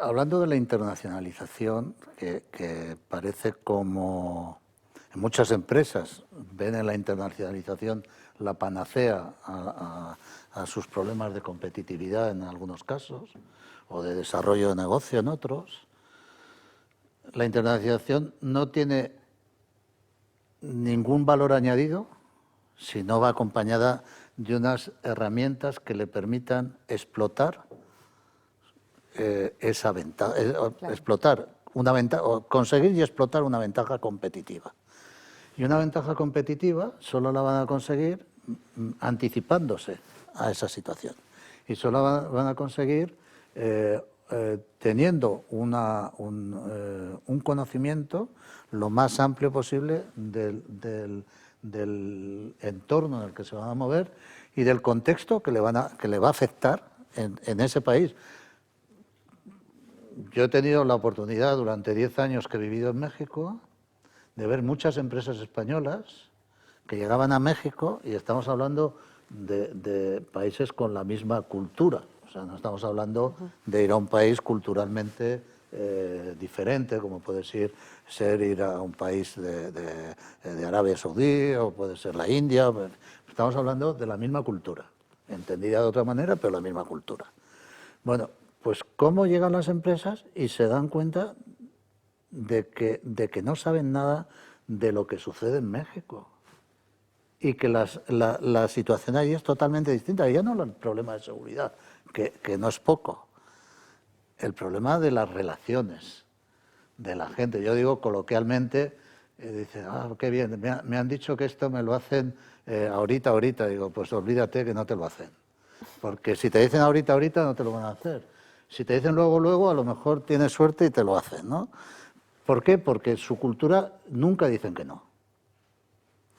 Hablando de la internacionalización, que parece como en muchas empresas ven en la internacionalización la panacea a sus problemas de competitividad en algunos casos, o de desarrollo de negocio en otros, la internacionalización no tiene ningún valor añadido si no va acompañada de unas herramientas que le permitan explotar esa ventaja, explotar una ventaja, o conseguir y explotar una ventaja competitiva. Y una ventaja competitiva solo la van a conseguir anticipándose a esa situación. Y solo van a conseguir teniendo un conocimiento lo más amplio posible del entorno en el que se van a mover y del contexto que le va a afectar en ese país. Yo he tenido la oportunidad durante 10 años que he vivido en México de ver muchas empresas españolas que llegaban a México, y estamos hablando de países con la misma cultura. O sea, no estamos hablando de ir a un país culturalmente diferente, como puede ser ir a un país de Arabia Saudí, o puede ser la India. Estamos hablando de la misma cultura, entendida de otra manera, pero la misma cultura. Bueno, pues cómo llegan las empresas y se dan cuenta de que no saben nada de lo que sucede en México y que la situación allí es totalmente distinta. Ya no el problema de seguridad, que no es poco, el problema de las relaciones de la gente. Yo digo coloquialmente, dice, qué bien, me han dicho que esto me lo hacen ahorita. Digo, pues olvídate que no te lo hacen. Porque si te dicen ahorita, no te lo van a hacer. Si te dicen luego, a lo mejor tienes suerte y te lo hacen, ¿no? ¿Por qué? Porque su cultura nunca dicen que no.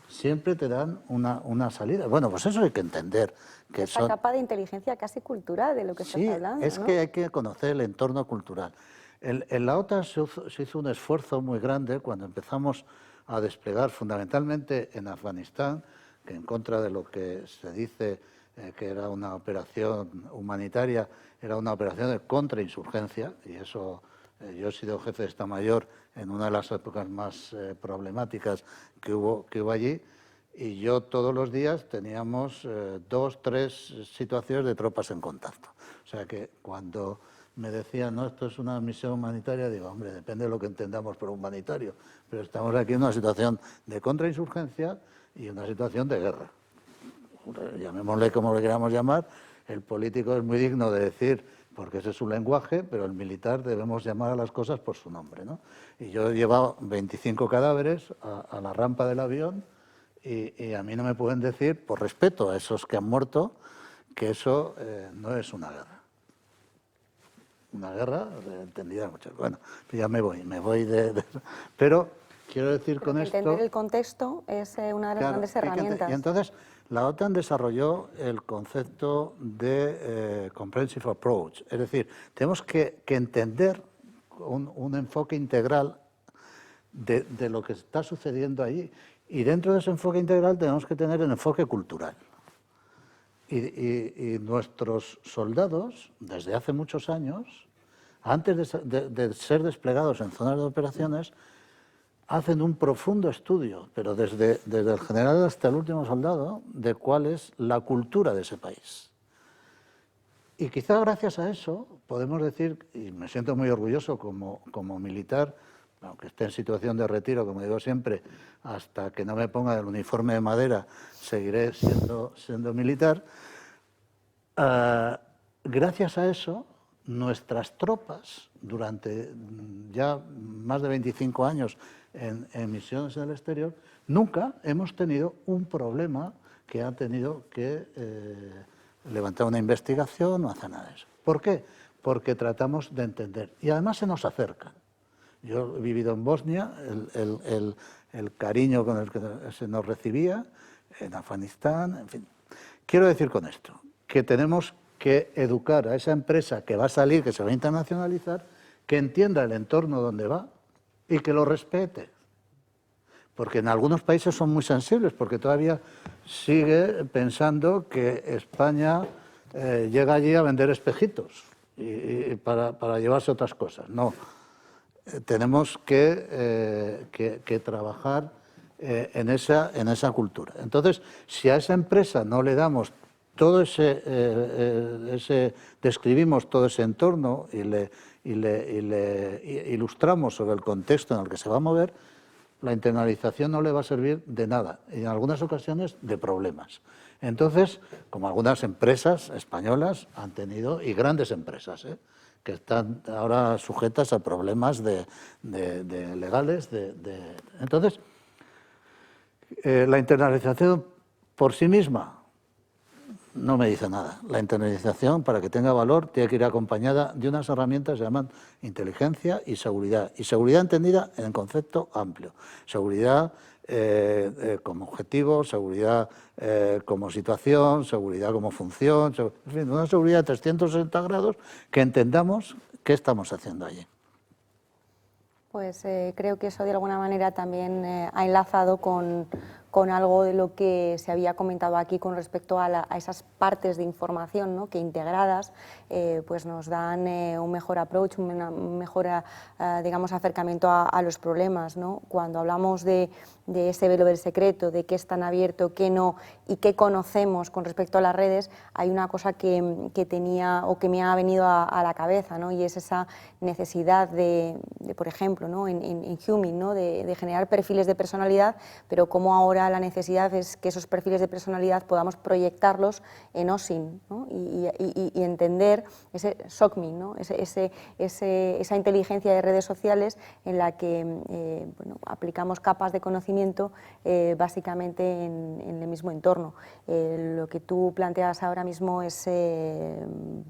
Siempre te dan una salida. Bueno, pues eso hay que entender. Que esa capa de inteligencia casi cultural de lo que estás hablando, es ¿no? que hay que conocer el entorno cultural. En la OTAN se hizo un esfuerzo muy grande cuando empezamos a desplegar, fundamentalmente en Afganistán, que en contra de lo que se dice que era una operación humanitaria, era una operación de contrainsurgencia, y eso Yo he sido jefe de Estado Mayor en una de las épocas más problemáticas que hubo allí, y yo todos los días teníamos 2, 3 situaciones de tropas en contacto. O sea que cuando me decían, no, esto es una misión humanitaria, digo, hombre, depende de lo que entendamos por humanitario, pero estamos aquí en una situación de contrainsurgencia y una situación de guerra. Llamémosle como le queramos llamar, el político es muy digno de decir, porque ese es su lenguaje, pero el militar debemos llamar a las cosas por su nombre, ¿no? Y yo he llevado 25 cadáveres a la rampa del avión y a mí no me pueden decir, por respeto a esos que han muerto, que eso no es una guerra. Una guerra entendida mucho. Bueno, ya me voy pero quiero decir con esto... Entender el contexto es una de las grandes herramientas. Y entonces la OTAN desarrolló el concepto de comprehensive approach, es decir, tenemos que entender un enfoque integral de lo que está sucediendo allí, y dentro de ese enfoque integral tenemos que tener el enfoque cultural. Y nuestros soldados, desde hace muchos años, antes de ser desplegados en zonas de operaciones, hacen un profundo estudio, pero desde el general hasta el último soldado, de cuál es la cultura de ese país. Y quizá gracias a eso podemos decir, y me siento muy orgulloso como militar, aunque esté en situación de retiro, como digo siempre, hasta que no me ponga el uniforme de madera, seguiré siendo militar. Gracias a eso, nuestras tropas, durante ya más de 25 años en misiones en el exterior, nunca hemos tenido un problema que ha tenido que levantar una investigación o hacer nada de eso. ¿Por qué? Porque tratamos de entender. Y además se nos acercan. Yo he vivido en Bosnia, el cariño con el que se nos recibía, en Afganistán, en fin. Quiero decir con esto que tenemos que educar a esa empresa que va a salir, que se va a internacionalizar, que entienda el entorno donde va y que lo respete. Porque en algunos países son muy sensibles, porque todavía sigue pensando que España llega allí a vender espejitos y para llevarse otras cosas. No. Tenemos que trabajar en esa cultura. Entonces, si a esa empresa no le damos todo describimos todo ese entorno y le ilustramos sobre el contexto en el que se va a mover, la internalización no le va a servir de nada, y en algunas ocasiones de problemas. Entonces, como algunas empresas españolas han tenido, y grandes empresas, que están ahora sujetas a problemas legales. Entonces, la internalización por sí misma no me dice nada. La internalización, para que tenga valor, tiene que ir acompañada de unas herramientas que se llaman inteligencia y seguridad. Y seguridad entendida en el concepto amplio. Seguridad como objetivo, seguridad como situación, seguridad como función, en fin, una seguridad de 360 grados que entendamos qué estamos haciendo allí. Pues creo que eso de alguna manera también ha enlazado con algo de lo que se había comentado aquí con respecto a esas partes de información, ¿no?, que integradas pues nos dan un mejor approach, un mejor digamos, acercamiento a los problemas, ¿no? Cuando hablamos de ese velo del secreto, de qué es tan abierto, qué no y qué conocemos con respecto a las redes, hay una cosa que tenía o que me ha venido a la cabeza, ¿no?, y es esa necesidad de por ejemplo, ¿no?, en Human, ¿no?, de generar perfiles de personalidad, pero cómo ahora la necesidad es que esos perfiles de personalidad podamos proyectarlos en OSINT, ¿no?, y entender ese SOCMI, ¿no?, esa inteligencia de redes sociales en la que bueno, aplicamos capas de conocimiento básicamente en el mismo entorno. Lo que tú planteas ahora mismo es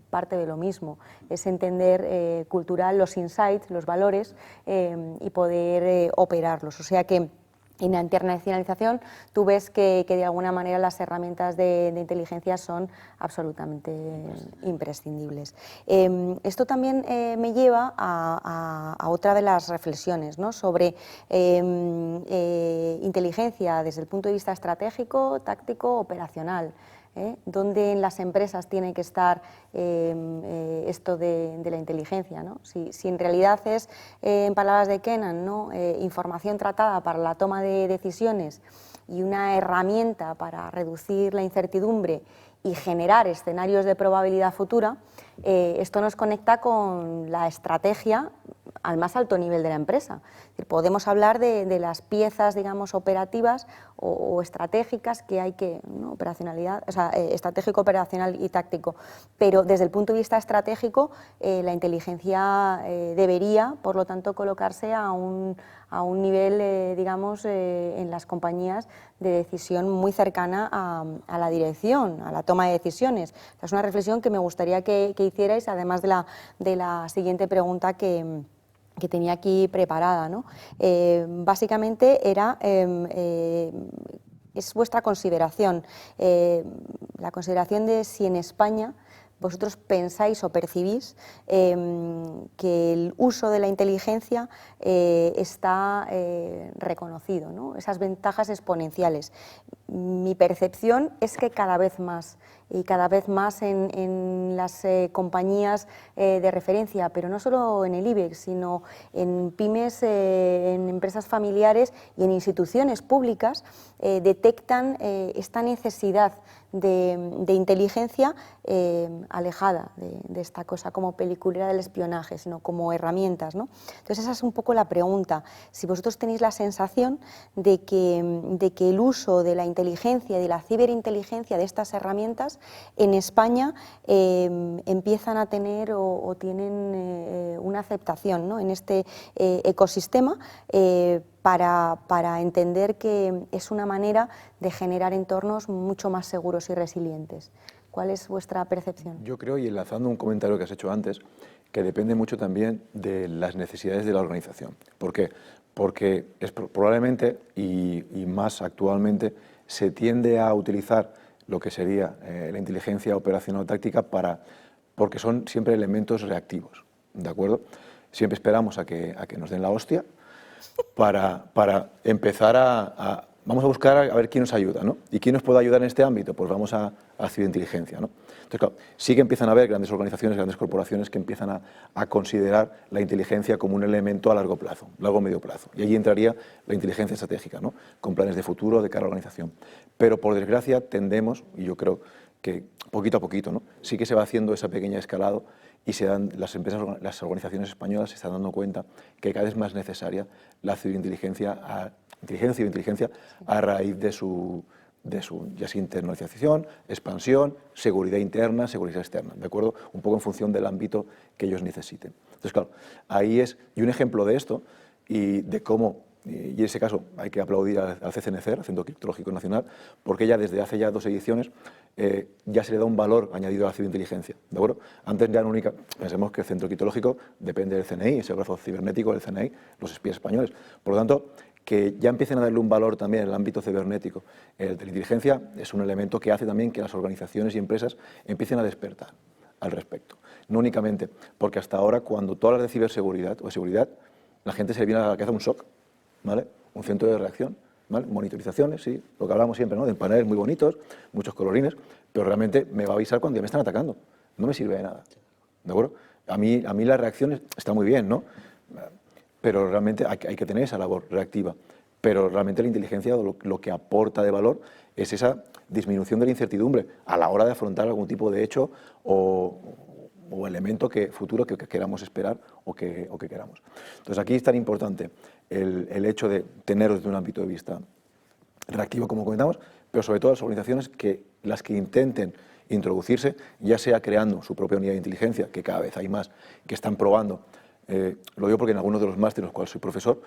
parte de lo mismo, es entender cultural los insights, los valores y poder operarlos. O sea que en la internacionalización tú ves que de alguna manera las herramientas de inteligencia son absolutamente imprescindibles. Esto también me lleva a otra de las reflexiones, ¿no?, sobre inteligencia desde el punto de vista estratégico, táctico, operacional. ¿Dónde en las empresas tiene que estar esto de la inteligencia, ¿no? Si en realidad es, en palabras de Kennan, ¿no? Información tratada para la toma de decisiones y una herramienta para reducir la incertidumbre y generar escenarios de probabilidad futura, esto nos conecta con la estrategia al más alto nivel de la empresa. Es decir, podemos hablar de las piezas, digamos, operativas o estratégicas que hay que, ¿no? Operacionalidad, o sea, estratégico, operacional y táctico, pero desde el punto de vista estratégico, la inteligencia debería, por lo tanto, colocarse a un nivel, digamos, en las compañías de decisión muy cercana a la dirección, a la toma de decisiones. Esta es una reflexión que me gustaría que hicierais, además de la siguiente pregunta que tenía aquí preparada, ¿no? Básicamente era, es vuestra consideración, la consideración de si en España vosotros pensáis o percibís que el uso de la inteligencia está reconocido, ¿no? Esas ventajas exponenciales. Mi percepción es que cada vez más, y cada vez más en las compañías de referencia, pero no solo en el IBEX, sino en pymes, en empresas familiares y en instituciones públicas, detectan esta necesidad de inteligencia alejada de esta cosa como peliculera del espionaje, sino como herramientas, ¿no? Entonces esa es un poco la pregunta, si vosotros tenéis la sensación de que el uso de la inteligencia y de la ciberinteligencia, de estas herramientas, en España empiezan a tener o tienen una aceptación, ¿no? En este ecosistema, para entender que es una manera de generar entornos mucho más seguros y resilientes. ¿Cuál es vuestra percepción? Yo creo, y enlazando un comentario que has hecho antes, que depende mucho también de las necesidades de la organización. ¿Por qué? Porque probablemente, y más actualmente, se tiende a utilizar lo que sería la inteligencia operacional táctica porque son siempre elementos reactivos, ¿de acuerdo? Siempre esperamos a que nos den la hostia para empezar vamos a buscar a ver quién nos ayuda, ¿no? ¿Y quién nos puede ayudar en este ámbito? Pues vamos a ciberinteligencia, ¿no? Entonces, claro, sí que empiezan a haber grandes organizaciones, grandes corporaciones que empiezan a considerar la inteligencia como un elemento a largo plazo, largo-medio plazo. Y allí entraría la inteligencia estratégica, ¿no? Con planes de futuro de cara a la organización. Pero, por desgracia, tendemos, y yo creo que poquito a poquito, ¿no? Sí que se va haciendo esa pequeña escalado y las empresas, las organizaciones españolas se están dando cuenta que cada vez es más necesaria la ciberinteligencia, ciberinteligencia a raíz de su ya sea internacionalización, expansión, seguridad interna, seguridad externa, ¿de acuerdo? Un poco en función del ámbito que ellos necesiten. Entonces, claro, ahí es, y un ejemplo de esto y de cómo, y en ese caso hay que aplaudir al CCNCER, Centro Criptológico Nacional, porque ya desde hace ya 2 ediciones ya se le da un valor añadido a la ciberinteligencia, ¿de acuerdo? Antes ya pensemos que el Centro Criptológico depende del CNI, el geógrafo cibernético del CNI, los espías españoles. Por lo tanto, que ya empiecen a darle un valor también en el ámbito cibernético de la inteligencia es un elemento que hace también que las organizaciones y empresas empiecen a despertar al respecto. No únicamente, porque hasta ahora cuando tú hablas de ciberseguridad o de seguridad, la gente se le viene a la cabeza un SOC, ¿vale? Un centro de reacción, ¿vale? Monitorizaciones, sí, lo que hablamos siempre, ¿no? De paneles muy bonitos, muchos colorines, pero realmente me va a avisar cuando ya me están atacando. No me sirve de nada, ¿de acuerdo? A mí las reacciones está muy bien, ¿no? Pero realmente hay que tener esa labor reactiva. Pero realmente la inteligencia lo que aporta de valor es esa disminución de la incertidumbre a la hora de afrontar algún tipo de hecho o elemento futuro que queramos esperar o que queramos. Entonces aquí es tan importante el hecho de tenerlo desde un ámbito de vista reactivo, como comentamos, pero sobre todo las organizaciones las que intenten introducirse, ya sea creando su propia unidad de inteligencia, que cada vez hay más, que están probando. Lo digo porque en algunos de los másteres en los cuales soy profesor,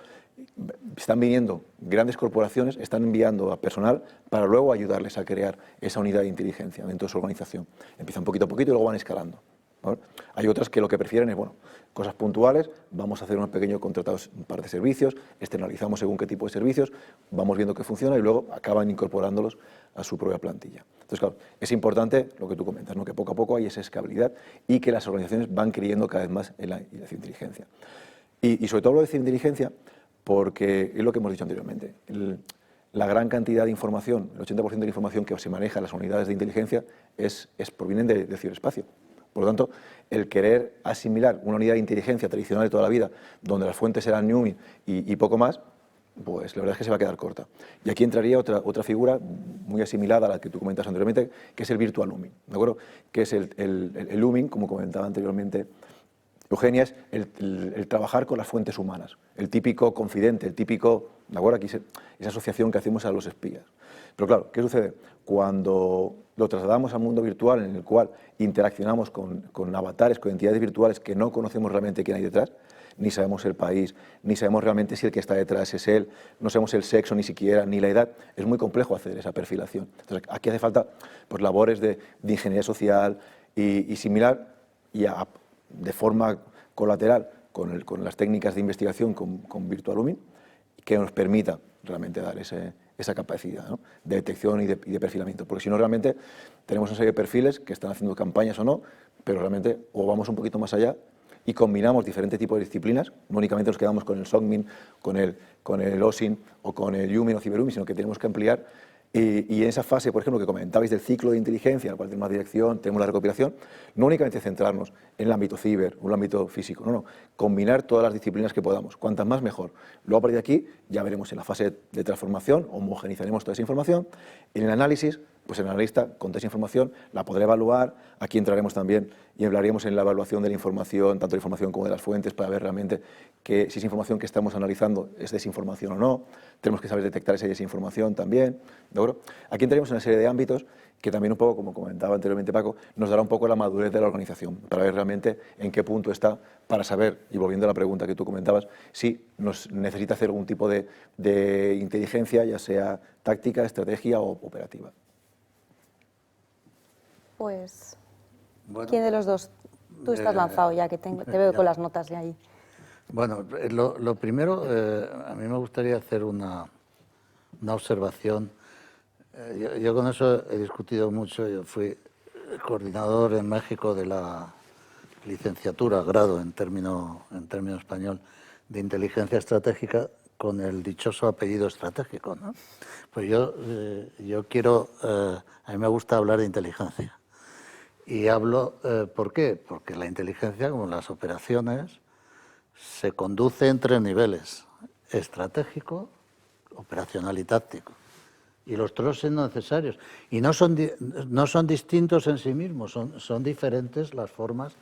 están viniendo grandes corporaciones, están enviando a personal para luego ayudarles a crear esa unidad de inteligencia dentro de su organización. Empiezan poquito a poquito y luego van escalando, ¿vale? Hay otras que lo que prefieren es, bueno, cosas puntuales, vamos a hacer unos pequeños contratados, un par de servicios, externalizamos según qué tipo de servicios, vamos viendo que funciona y luego acaban incorporándolos a su propia plantilla. Entonces, claro, es importante lo que tú comentas, ¿no? Que poco a poco hay esa escalabilidad y que las organizaciones van creyendo cada vez más en la ciberinteligencia. Y sobre todo lo de ciberinteligencia porque es lo que hemos dicho anteriormente. la gran cantidad de información, el 80% de la información que se maneja en las unidades de inteligencia provienen de ciberespacio. Por lo tanto, el querer asimilar una unidad de inteligencia tradicional de toda la vida, donde las fuentes eran NUMI y poco más, pues la verdad es que se va a quedar corta. Y aquí entraría otra figura muy asimilada a la que tú comentas anteriormente, que es el virtual looming, ¿de acuerdo? Que es el looming, como comentaba anteriormente Eugenia, es el trabajar con las fuentes humanas, el típico confidente, el típico, ¿de acuerdo? Aquí esa asociación que hacemos a los espías. Pero claro, ¿qué sucede? Cuando lo trasladamos al mundo virtual en el cual interaccionamos con avatares, con entidades virtuales que no conocemos realmente quién hay detrás, ni sabemos el país, ni sabemos realmente si el que está detrás es él, no sabemos el sexo ni siquiera, ni la edad, es muy complejo hacer esa perfilación. Entonces, aquí hace falta pues, labores de ingeniería social y similar, y de forma colateral con las técnicas de investigación con Virtual Looming, que nos permita realmente dar esa capacidad, ¿no?, de detección y de perfilamiento. Porque si no, realmente tenemos una serie de perfiles que están haciendo campañas o no, pero realmente o vamos un poquito más allá y combinamos diferentes tipos de disciplinas, no únicamente nos quedamos con el SOCMIN, con el OSIN o con el YUMIN o CiberYUMIN, sino que tenemos que ampliar. Y en esa fase, por ejemplo, que comentabais del ciclo de inteligencia, en el cual tenemos la dirección, tenemos la recopilación, no únicamente centrarnos en el ámbito ciber o en el ámbito físico, no, combinar todas las disciplinas que podamos, cuantas más mejor. Luego, a partir de aquí, ya veremos en la fase de transformación, homogenizaremos toda esa información. En el análisis, pues el analista con toda esa información la podrá evaluar. Aquí entraremos también y hablaríamos en la evaluación de la información, tanto de la información como de las fuentes, para ver realmente que si esa información que estamos analizando es desinformación o no. Tenemos que saber detectar esa desinformación también, ¿de acuerdo? Aquí entraríamos en una serie de ámbitos que también un poco, como comentaba anteriormente Paco, nos dará un poco la madurez de la organización, para ver realmente en qué punto está, para saber, y volviendo a la pregunta que tú comentabas, si nos necesita hacer algún tipo de inteligencia, ya sea táctica, estrategia o operativa. Pues, Bueno, ¿quién de los dos? Tú estás lanzado ya, que te veo con las notas ya ahí. Bueno, lo primero, a mí me gustaría hacer una observación. Yo con eso he discutido mucho. Yo fui coordinador en México de la licenciatura, grado en término español, de inteligencia estratégica, con el dichoso apellido estratégico, ¿no? Pues yo quiero, a mí me gusta hablar de inteligencia. Y hablo, ¿por qué? Porque la inteligencia, como las operaciones, se conduce en tres niveles: estratégico, operacional y táctico. Y los tres son necesarios. Y no son distintos en sí mismos, son diferentes las formas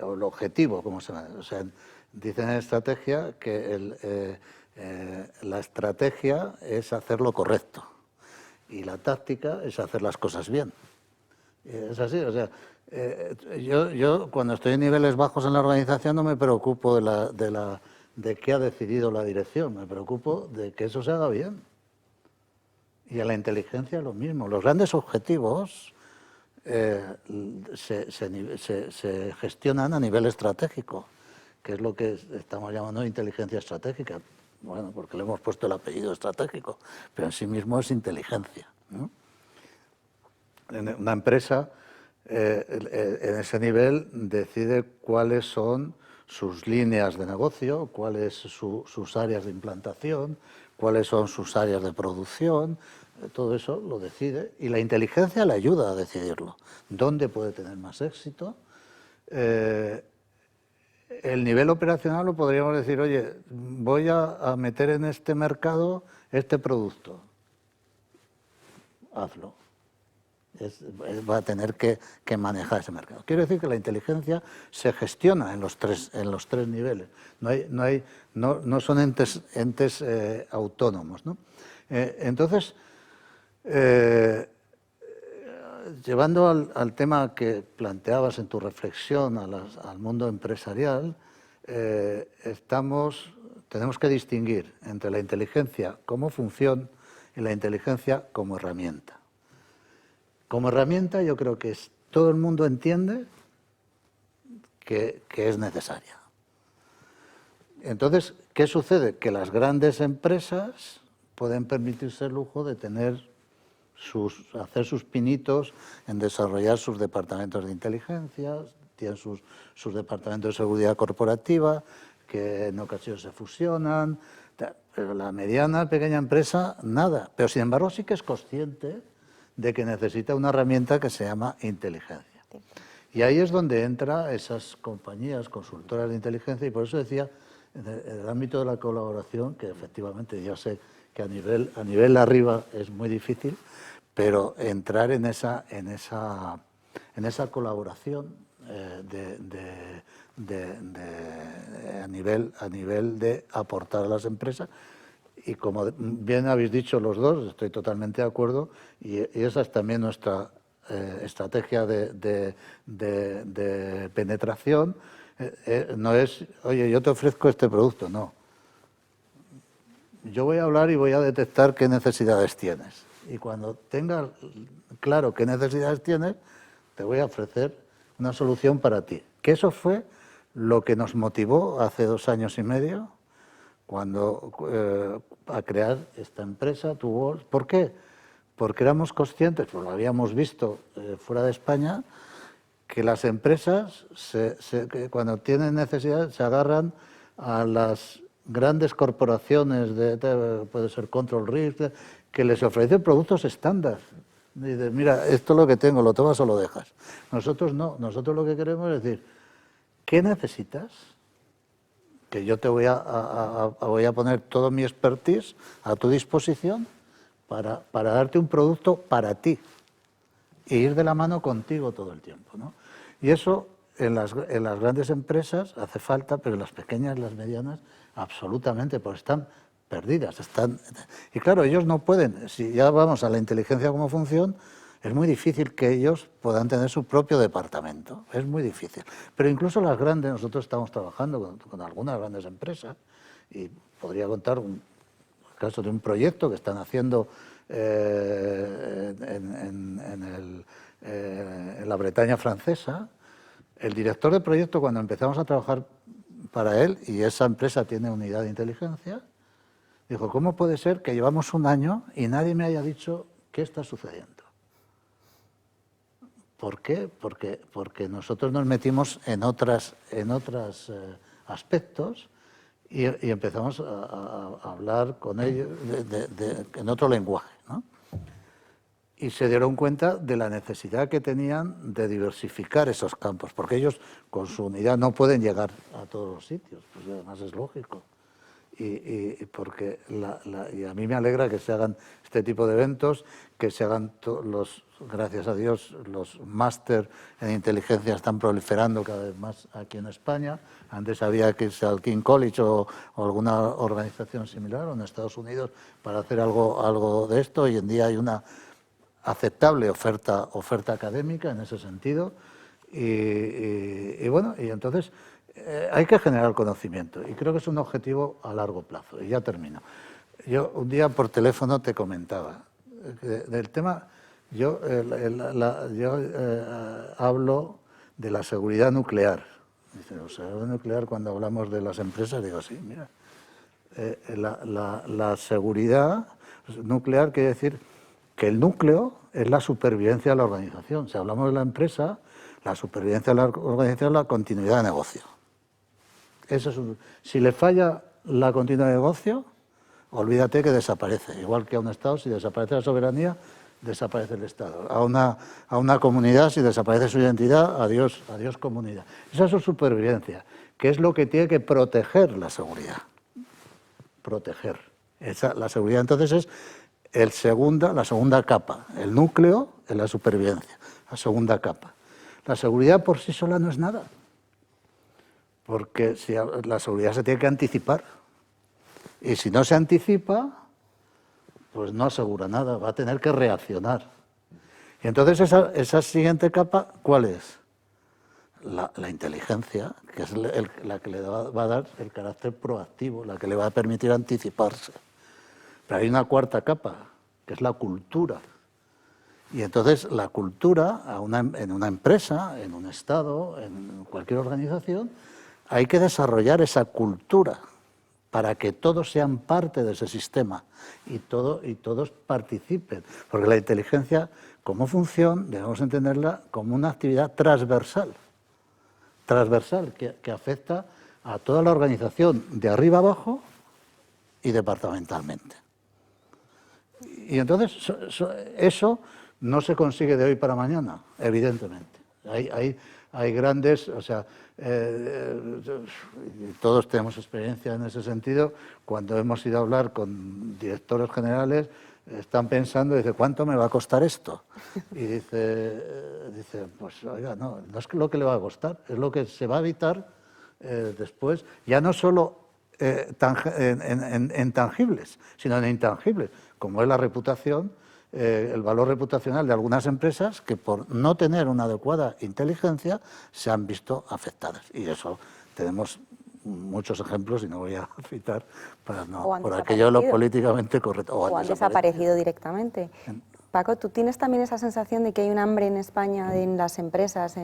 o el objetivo, como se llama. O sea, dicen en estrategia que la estrategia es hacer lo correcto y la táctica es hacer las cosas bien. Es así, o sea, yo cuando estoy en niveles bajos en la organización no me preocupo de qué ha decidido la dirección, me preocupo de que eso se haga bien. Y a la inteligencia lo mismo. Los grandes objetivos se gestionan a nivel estratégico, que es lo que estamos llamando inteligencia estratégica. Bueno, porque le hemos puesto el apellido estratégico, pero en sí mismo es inteligencia, ¿no? En una empresa, en ese nivel, decide cuáles son sus líneas de negocio, cuáles sus áreas de implantación, cuáles son sus áreas de producción. Todo eso lo decide y la inteligencia le ayuda a decidirlo. ¿Dónde puede tener más éxito? El nivel operacional lo podríamos decir: oye, voy a meter en este mercado este producto. Hazlo. Va a tener que manejar ese mercado. Quiero decir que la inteligencia se gestiona en los tres niveles. No son entes autónomos, ¿no? Entonces, llevando al tema que planteabas en tu reflexión al mundo empresarial, tenemos que distinguir entre la inteligencia como función y la inteligencia como herramienta. Como herramienta, yo creo que todo el mundo entiende que es necesaria. Entonces, ¿qué sucede? Que las grandes empresas pueden permitirse el lujo de hacer sus pinitos en desarrollar sus departamentos de inteligencia, tienen sus departamentos de seguridad corporativa, que en ocasiones se fusionan, Pero la mediana, pequeña empresa, nada. Pero sin embargo sí que es consciente de que necesita una herramienta que se llama inteligencia. Y ahí es donde entran esas compañías consultoras de inteligencia, y por eso decía, en el ámbito de la colaboración, que efectivamente ya sé que a nivel arriba es muy difícil, pero entrar en esa colaboración a nivel de aportar a las empresas. Y como bien habéis dicho los dos, estoy totalmente de acuerdo, y esa es también nuestra estrategia de penetración. No es, oye, yo te ofrezco este producto, no. Yo voy a hablar y voy a detectar qué necesidades tienes. Y cuando tenga claro qué necesidades tienes, te voy a ofrecer una solución para ti. Que eso fue lo que nos motivó hace 2 años y medio cuando a crear esta empresa, TwoWorlds. ¿Por qué? Porque éramos conscientes, pues lo habíamos visto fuera de España, que las empresas, que cuando tienen necesidad, se agarran a las grandes corporaciones, puede ser Control Risks, que les ofrecen productos estándar. Dices, mira, esto es lo que tengo, lo tomas o lo dejas. Nosotros no, nosotros lo que queremos es decir, ¿qué necesitas? Que yo te voy a poner todo mi expertise a tu disposición para darte un producto para ti e ir de la mano contigo todo el tiempo, ¿no? Y eso en las grandes empresas hace falta, pero en las pequeñas, las medianas, absolutamente, porque están perdidas. Y claro, ellos no pueden, si ya vamos a la inteligencia como función, es muy difícil que ellos puedan tener su propio departamento, es muy difícil. Pero incluso las grandes, nosotros estamos trabajando con algunas grandes empresas, y podría contar el caso de un proyecto que están haciendo en la Bretaña francesa. El director de proyecto, cuando empezamos a trabajar para él, y esa empresa tiene unidad de inteligencia, dijo, ¿cómo puede ser que llevamos 1 año y nadie me haya dicho qué está sucediendo? ¿Por qué? Porque nosotros nos metimos en otros aspectos y empezamos a hablar con ellos en otro lenguaje, ¿no? Y se dieron cuenta de la necesidad que tenían de diversificar esos campos, porque ellos con su unidad no pueden llegar a todos los sitios, pues además es lógico. Y a mí me alegra que se hagan este tipo de eventos, que se hagan gracias a Dios, los máster en inteligencia están proliferando cada vez más aquí en España. Antes había que irse al King College o alguna organización similar, o en Estados Unidos, para hacer algo de esto. Hoy en día hay una aceptable oferta académica en ese sentido. Y bueno, y entonces hay que generar conocimiento, y creo que es un objetivo a largo plazo. Y ya termino. Yo un día por teléfono te comentaba del tema. Yo hablo de la seguridad nuclear. Dice, la seguridad nuclear, cuando hablamos de las empresas, digo, sí, mira, la seguridad nuclear quiere decir que el núcleo es la supervivencia de la organización. Si hablamos de la empresa, la supervivencia de la organización es la continuidad de negocio. Eso es si le falla la continuidad de negocio, olvídate que desaparece. Igual que a un Estado, si desaparece la soberanía, desaparece el Estado. A una comunidad, si desaparece su identidad, adiós comunidad. Esa es su supervivencia, que es lo que tiene que proteger la seguridad. Proteger. La seguridad entonces es la segunda capa. El núcleo es la supervivencia, la segunda capa. La seguridad por sí sola no es nada, porque la seguridad se tiene que anticipar. Y si no se anticipa, pues no asegura nada, va a tener que reaccionar. Y entonces esa siguiente capa, ¿cuál es? La inteligencia, que es la que le va a dar el carácter proactivo, la que le va a permitir anticiparse. Pero hay una cuarta capa, que es la cultura. Y entonces la cultura, en una empresa, en un Estado, en cualquier organización, hay que desarrollar esa cultura para que todos sean parte de ese sistema y todos participen. Porque la inteligencia, como función, debemos entenderla como una actividad transversal, que afecta a toda la organización de arriba abajo y departamentalmente. Y entonces eso no se consigue de hoy para mañana, evidentemente. Hay grandes, o sea, todos tenemos experiencia en ese sentido. Cuando hemos ido a hablar con directores generales, están pensando, dice, ¿cuánto me va a costar esto? Y dice pues oiga, no es lo que le va a costar, es lo que se va a evitar después, ya no solo en tangibles, sino en intangibles, como es la reputación, el valor reputacional de algunas empresas que por no tener una adecuada inteligencia se han visto afectadas. Y eso tenemos muchos ejemplos y no voy a citar para no, por aquello de lo políticamente correcto. O han desaparecido directamente. Paco, ¿tú tienes también esa sensación de que hay un hambre en España, en las empresas,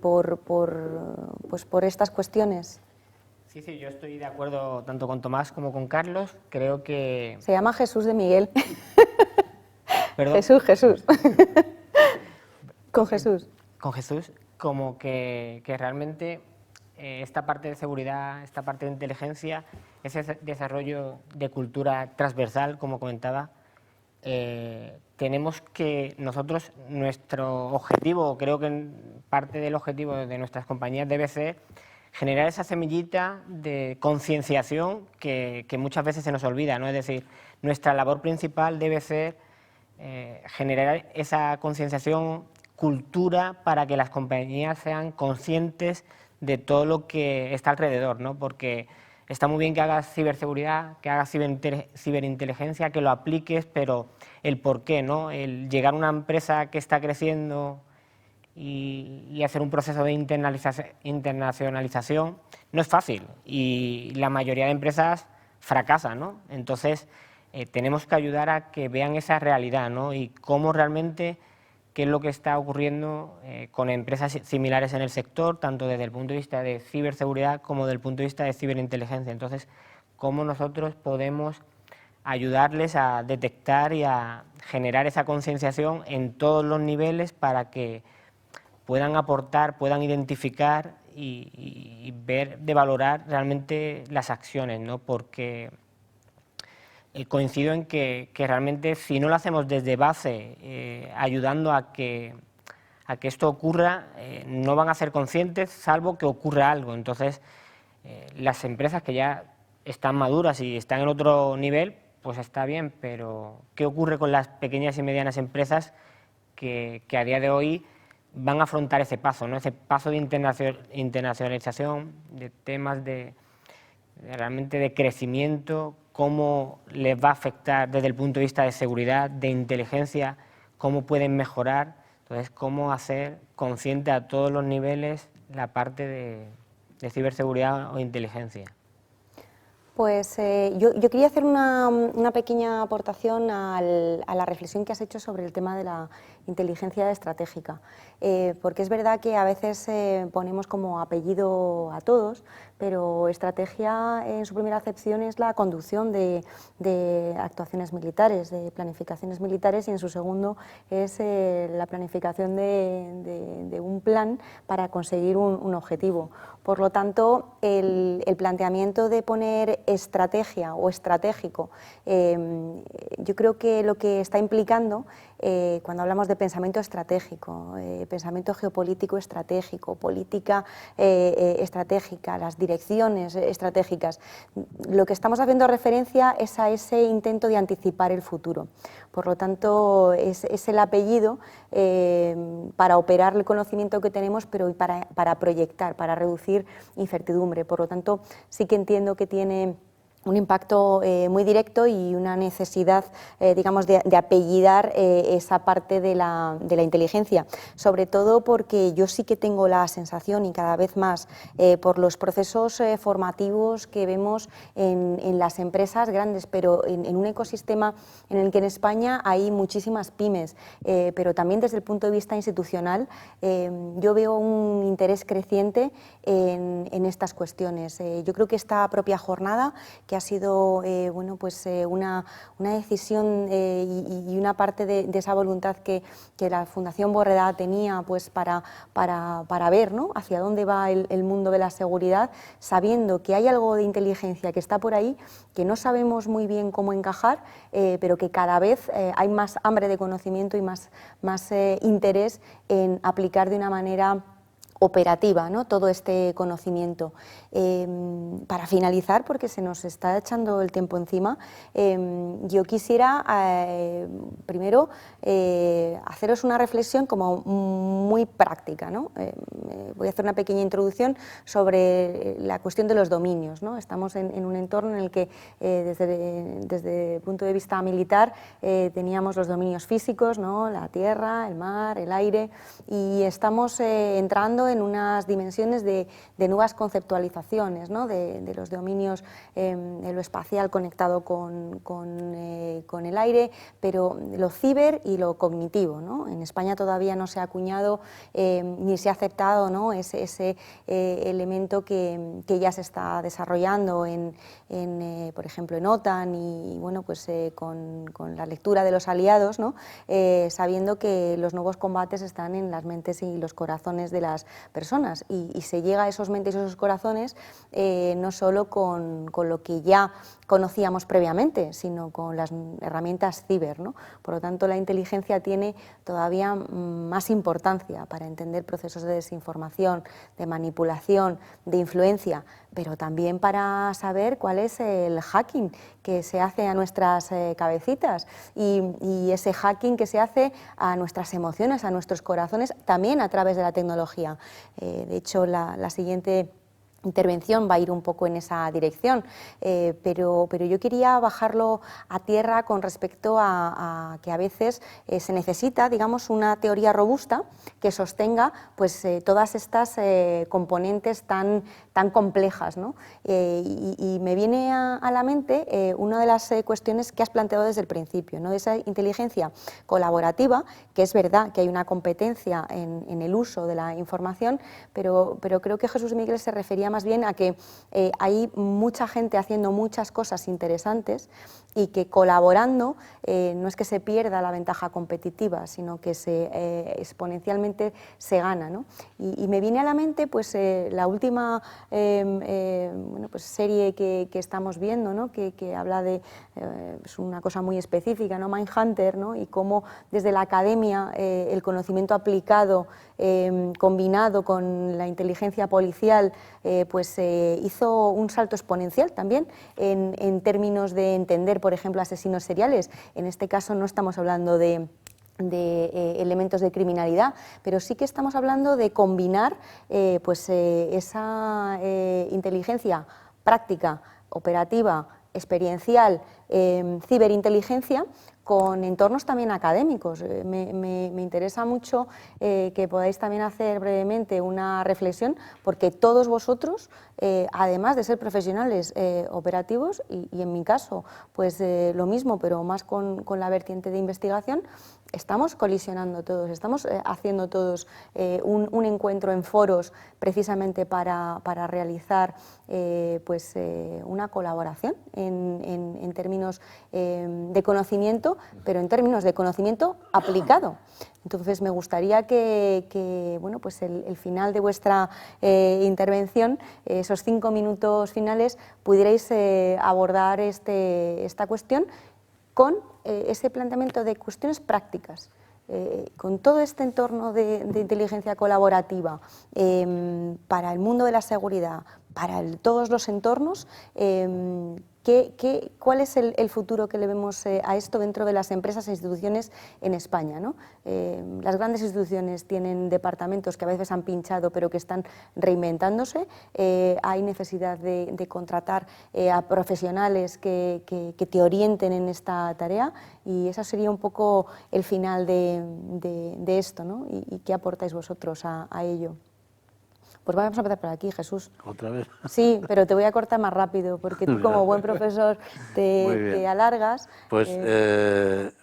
por estas cuestiones? Sí, yo estoy de acuerdo tanto con Tomás como con Carlos. Creo que... Se llama Jesús de Miguel. ¿Perdón? Jesús. Con Jesús. Con Jesús, como que realmente esta parte de seguridad, esta parte de inteligencia, ese desarrollo de cultura transversal, como comentaba, tenemos que nosotros, nuestro objetivo, creo que parte del objetivo de nuestras compañías debe ser generar esa semillita de concienciación que muchas veces se nos olvida, ¿no? Es decir, nuestra labor principal debe ser generar esa concienciación, cultura, para que las compañías sean conscientes de todo lo que está alrededor, ¿no? Porque está muy bien que hagas ciberseguridad, que hagas ciberinteligencia, que lo apliques, pero el por qué, ¿no? El llegar a una empresa que está creciendo y hacer un proceso de internacionalización no es fácil y la mayoría de empresas fracasan, ¿no? Entonces, tenemos que ayudar a que vean esa realidad, ¿no? Y cómo realmente, qué es lo que está ocurriendo con empresas similares en el sector, tanto desde el punto de vista de ciberseguridad como desde el punto de vista de ciberinteligencia. Entonces, cómo nosotros podemos ayudarles a detectar y a generar esa concienciación en todos los niveles para que puedan aportar, puedan identificar y ver, de valorar realmente las acciones, ¿no? Porque coincido en que realmente si no lo hacemos desde base, ayudando a que esto ocurra, no van a ser conscientes salvo que ocurra algo. Entonces, las empresas que ya están maduras y están en otro nivel, pues está bien, pero ¿qué ocurre con las pequeñas y medianas empresas que a día de hoy van a afrontar ese paso, ¿no? Ese paso de internacionalización, de temas realmente de crecimiento, cómo les va a afectar desde el punto de vista de seguridad, de inteligencia, cómo pueden mejorar, entonces cómo hacer consciente a todos los niveles la parte de ciberseguridad o inteligencia. Pues yo quería hacer una pequeña aportación a la reflexión que has hecho sobre el tema de la inteligencia estratégica, porque es verdad que a veces ponemos como apellido a todos, pero estrategia en su primera acepción es la conducción de actuaciones militares, de planificaciones militares, y en su segundo es la planificación de un plan para conseguir un objetivo. Por lo tanto, el planteamiento de poner estrategia o estratégico, yo creo que lo que está implicando cuando hablamos de pensamiento estratégico, pensamiento geopolítico estratégico, política estratégica, las direcciones estratégicas, lo que estamos haciendo referencia es a ese intento de anticipar el futuro. Por lo tanto, es el apellido para operar el conocimiento que tenemos, pero para proyectar, para reducir incertidumbre. Por lo tanto, sí que entiendo que tiene un impacto muy directo y una necesidad, digamos, de apellidar esa parte de la inteligencia, sobre todo porque yo sí que tengo la sensación, y cada vez más, por los procesos formativos que vemos en las empresas grandes, pero en un ecosistema en el que en España hay muchísimas pymes, pero también desde el punto de vista institucional, yo veo un interés creciente en estas cuestiones. Yo creo que esta propia jornada ha sido bueno, pues, una decisión y una parte de esa voluntad que la Fundación Borredà tenía, pues, para ver, ¿no?, hacia dónde va el mundo de la seguridad, sabiendo que hay algo de inteligencia que está por ahí, que no sabemos muy bien cómo encajar, pero que cada vez hay más hambre de conocimiento y más interés en aplicar de una manera operativa, ¿no?, todo este conocimiento. Para finalizar, porque se nos está echando el tiempo encima, yo quisiera primero haceros una reflexión como muy práctica, ¿no? Voy a hacer una pequeña introducción sobre la cuestión de los dominios, ¿no? Estamos en un entorno en el que desde el punto de vista militar teníamos los dominios físicos, ¿no?, la tierra, el mar, el aire, y estamos entrando en unas dimensiones de nuevas conceptualizaciones, ¿no?, de los dominios, de lo espacial conectado con el aire, pero lo ciber y lo cognitivo, ¿no? En España todavía no se ha acuñado ni se ha aceptado, ¿no?, ese elemento que ya se está desarrollando por ejemplo, en OTAN y bueno, pues con la lectura de los aliados, ¿no?, sabiendo que los nuevos combates están en las mentes y los corazones de las personas, y se llega a esos mentes y esos corazones no solo con lo que ya conocíamos previamente, sino con las herramientas ciber, ¿no? Por lo tanto, la inteligencia tiene todavía más importancia para entender procesos de desinformación, de manipulación, de influencia, pero también para saber cuál es el hacking que se hace a nuestras cabecitas y ese hacking que se hace a nuestras emociones, a nuestros corazones, también a través de la tecnología. De hecho, la siguiente intervención va a ir un poco en esa dirección, pero yo quería bajarlo a tierra con respecto a que a veces se necesita, digamos, una teoría robusta que sostenga, pues, todas estas componentes tan complejas, ¿no? Y me viene a la mente una de las cuestiones que has planteado desde el principio, ¿no?, de esa inteligencia colaborativa, que es verdad que hay una competencia en el uso de la información, pero creo que Jesús Miguel se refería más bien a que hay mucha gente haciendo muchas cosas interesantes y que colaborando no es que se pierda la ventaja competitiva, sino que exponencialmente se gana, ¿no? Y me viene a la mente, pues, la última bueno, pues serie que estamos viendo, ¿no?, que habla de es una cosa muy específica, ¿no?, Mindhunter, ¿no?, y cómo desde la academia el conocimiento aplicado combinado con la inteligencia policial pues hizo un salto exponencial también en términos de entender, por ejemplo, asesinos seriales. En este caso no estamos hablando de elementos de criminalidad, pero sí que estamos hablando de combinar pues esa inteligencia práctica, operativa, experiencial, ciberinteligencia, con entornos también académicos. Me interesa mucho que podáis también hacer brevemente una reflexión, porque todos vosotros, además de ser profesionales operativos, y en mi caso, pues lo mismo, pero más con la vertiente de investigación, estamos colisionando todos, estamos haciendo todos un encuentro en foros precisamente para realizar pues, una colaboración en términos de conocimiento, pero en términos de conocimiento aplicado. Entonces me gustaría que bueno, pues el final de vuestra intervención, esos 5 minutos finales, pudierais abordar esta cuestión con ese planteamiento de cuestiones prácticas. Con todo este entorno de inteligencia colaborativa para el mundo de la seguridad, para todos los entornos, ¿cuál es el futuro que le vemos a esto dentro de las empresas e instituciones en España, ¿no? Las grandes instituciones tienen departamentos que a veces han pinchado pero que están reinventándose, hay necesidad de contratar a profesionales que te orienten en esta tarea, y eso sería un poco el final de esto, ¿no? ¿Y qué aportáis vosotros a ello? Pues vamos a empezar por aquí, Jesús. ¿Otra vez? Sí, pero te voy a cortar más rápido, porque tú como buen profesor te alargas. Pues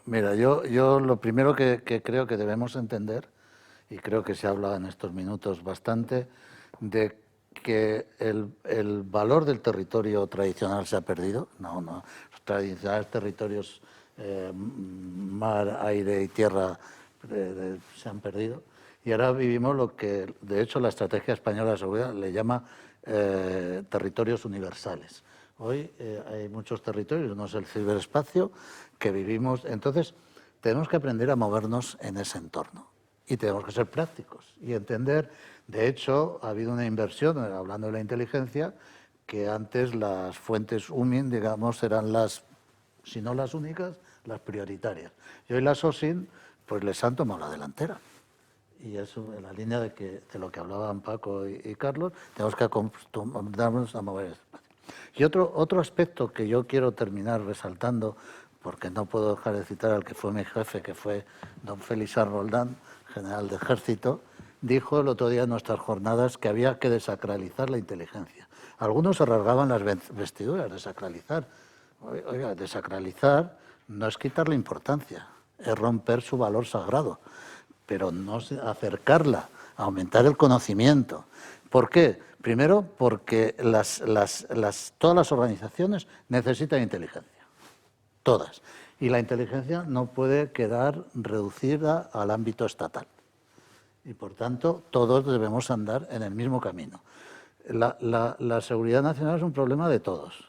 mira, yo lo primero que creo que debemos entender, y creo que se habla en estos minutos bastante, de que el valor del territorio tradicional se ha perdido. No, no. Los tradicionales territorios, mar, aire y tierra, se han perdido. Y ahora vivimos lo que, de hecho, la Estrategia Española de Seguridad le llama territorios universales. Hoy hay muchos territorios, uno es el ciberespacio, que vivimos. Entonces, tenemos que aprender a movernos en ese entorno. Y tenemos que ser prácticos y entender. De hecho, ha habido una inversión, hablando de la inteligencia, que antes las fuentes UMIN, digamos, eran las, si no las únicas, las prioritarias. Y hoy las OSIN, pues les han tomado la delantera. Y eso, en la línea de lo que hablaban Paco y Carlos, tenemos que acostumbrarnos a mover el espacio. Y otro aspecto que yo quiero terminar resaltando, porque no puedo dejar de citar al que fue mi jefe, que fue don Félix Roldán, general de Ejército, dijo el otro día en nuestras jornadas que había que desacralizar la inteligencia. Algunos se rasgaban las vestiduras, desacralizar. Oiga, desacralizar no es quitarle importancia, es romper su valor sagrado, pero no acercarla, aumentar el conocimiento. ¿Por qué? Primero, porque todas las organizaciones necesitan inteligencia, todas. Y la inteligencia no puede quedar reducida al ámbito estatal. Y, por tanto, todos debemos andar en el mismo camino. La seguridad nacional es un problema de todos,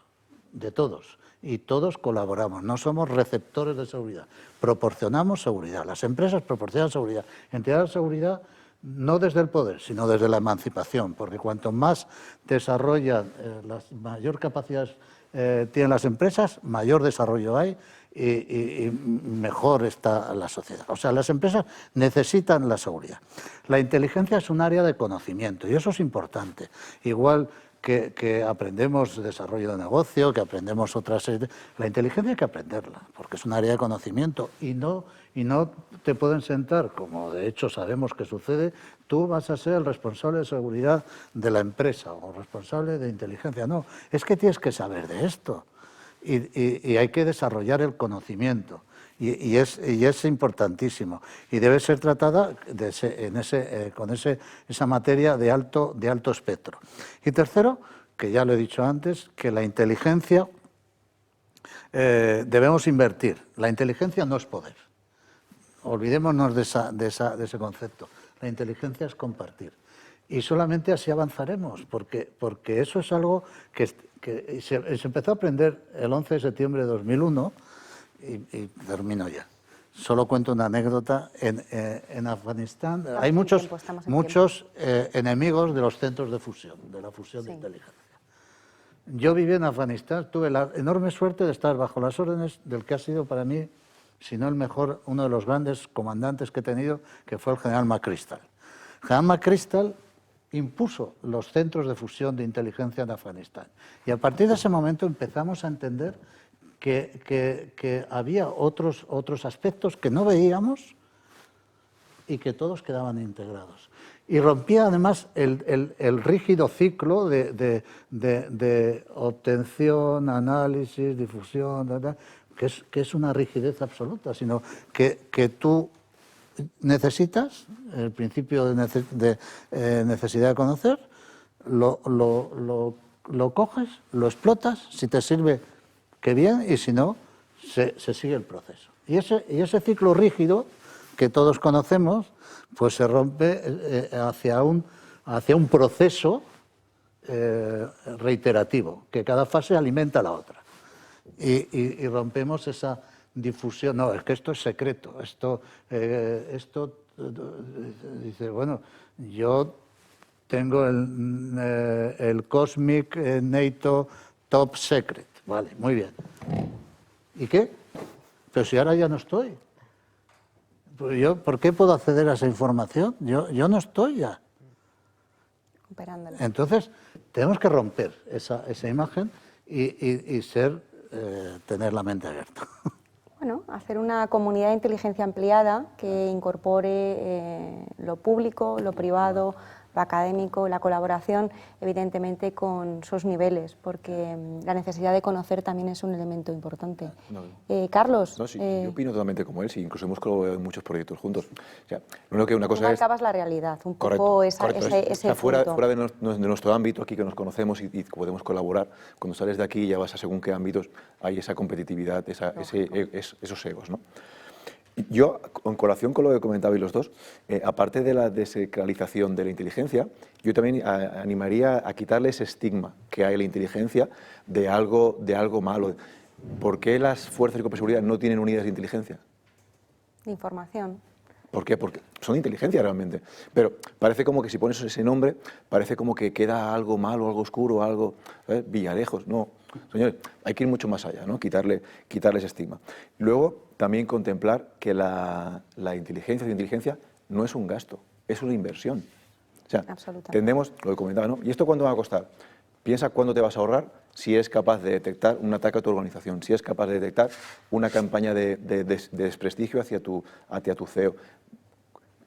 y todos colaboramos, no somos receptores de seguridad, proporcionamos seguridad, las empresas proporcionan seguridad, entidades de seguridad no desde el poder, sino desde la emancipación, porque cuanto más desarrollan, mayor capacidad tienen las empresas, mayor desarrollo hay y mejor está la sociedad. O sea, las empresas necesitan la seguridad. La inteligencia es un área de conocimiento y eso es importante. Igual que aprendemos desarrollo de negocio, que aprendemos otras series. La inteligencia hay que aprenderla, porque es un área de conocimiento y no te pueden sentar, como de hecho sabemos que sucede, tú vas a ser el responsable de seguridad de la empresa o responsable de inteligencia. No, es que tienes que saber de esto y hay que desarrollar el conocimiento. Y es importantísimo y debe ser tratada con esa materia de alto espectro. Y tercero, que ya lo he dicho antes, que la inteligencia debemos invertir. La inteligencia no es poder. Olvidémonos de ese concepto. La inteligencia es compartir. Y solamente así avanzaremos, porque eso es algo que se empezó a aprender el 11 de septiembre de 2001, y termino ya. Solo cuento una anécdota. En Afganistán hay muchos enemigos de los centros de fusión, de la fusión de inteligencia. Yo viví en Afganistán, tuve la enorme suerte de estar bajo las órdenes del que ha sido para mí, si no el mejor, uno de los grandes comandantes que he tenido, que fue el general McChrystal. El general McChrystal impuso los centros de fusión de inteligencia en Afganistán. Y a partir de ese momento empezamos a entender que había otros aspectos que no veíamos y que todos quedaban integrados. Y rompía además el rígido ciclo de obtención, análisis, difusión, que es una rigidez absoluta, sino que tú necesitas, el principio de necesidad de conocer, lo coges, lo explotas, si te sirve, qué bien, y si no, se sigue el proceso. Y ese ciclo rígido que todos conocemos, pues se rompe hacia un proceso reiterativo, que cada fase alimenta a la otra. Y rompemos esa difusión. No, es que esto es secreto. Esto dice, bueno, yo tengo el Cosmic NATO Top Secret. Vale, muy bien. ¿Y qué? Pero si ahora ya no estoy. Pues yo, ¿por qué puedo acceder a esa información? Yo no estoy ya. Entonces, tenemos que romper esa imagen y tener la mente abierta. Bueno, hacer una comunidad de inteligencia ampliada que incorpore lo público, lo privado, lo académico, la colaboración, evidentemente con sus niveles, porque la necesidad de conocer también es un elemento importante. Carlos. No, sí, yo opino totalmente como él, sí, incluso hemos colaborado en muchos proyectos juntos. O sea, lo único que una cosa es... marcabas la realidad, un Correcto, poco correcto. ese fuera punto. de nuestro ámbito, aquí que nos conocemos y podemos colaborar, cuando sales de aquí ya vas a según qué ámbitos hay esa competitividad, esos egos, ¿no? Yo, en colación con lo que comentabais los dos, aparte de la desacralización de la inteligencia, yo también animaría a quitarle ese estigma que hay en la inteligencia de algo malo. ¿Por qué las fuerzas de ciberseguridad no tienen unidades de inteligencia? De información. ¿Por qué? Porque son inteligencia realmente. Pero parece como que si pones ese nombre, parece como que queda algo malo, algo oscuro, algo... ¿sabes? Villalejos. No, señores, hay que ir mucho más allá, ¿no? Quitarle ese estigma. Luego, también contemplar que la inteligencia no es un gasto, es una inversión. O sea, tendemos, lo que comentaba, ¿no? ¿Y esto cuánto va a costar? Piensa cuándo te vas a ahorrar si eres capaz de detectar un ataque a tu organización, si eres capaz de detectar una campaña de desprestigio hacia tu CEO.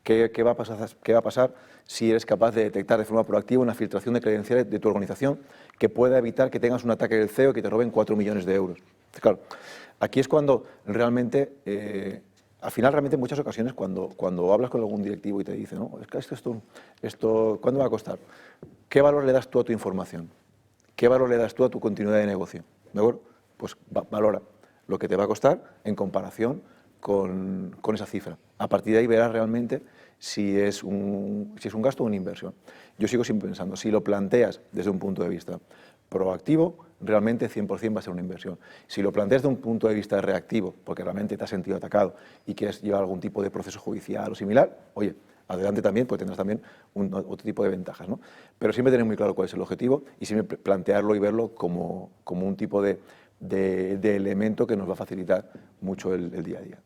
¿Qué va a pasar si eres capaz de detectar de forma proactiva una filtración de credenciales de tu organización que pueda evitar que tengas un ataque del CEO y que te roben 4 millones de euros? Claro, aquí es cuando realmente, al final realmente en muchas ocasiones cuando hablas con algún directivo y te dice, no, es que esto, ¿cuándo va a costar? ¿Qué valor le das tú a tu información? ¿Qué valor le das tú a tu continuidad de negocio? ¿De acuerdo? Pues valora lo que te va a costar en comparación con esa cifra. A partir de ahí verás realmente si es un gasto o una inversión. Yo sigo siempre pensando, si lo planteas desde un punto de vista proactivo, realmente 100% va a ser una inversión. Si lo planteas desde un punto de vista reactivo, porque realmente te has sentido atacado y quieres llevar algún tipo de proceso judicial o similar, oye, adelante también, pues tendrás también otro tipo de ventajas, ¿no? Pero siempre tener muy claro cuál es el objetivo y siempre plantearlo y verlo como un tipo de elemento que nos va a facilitar mucho el día a día.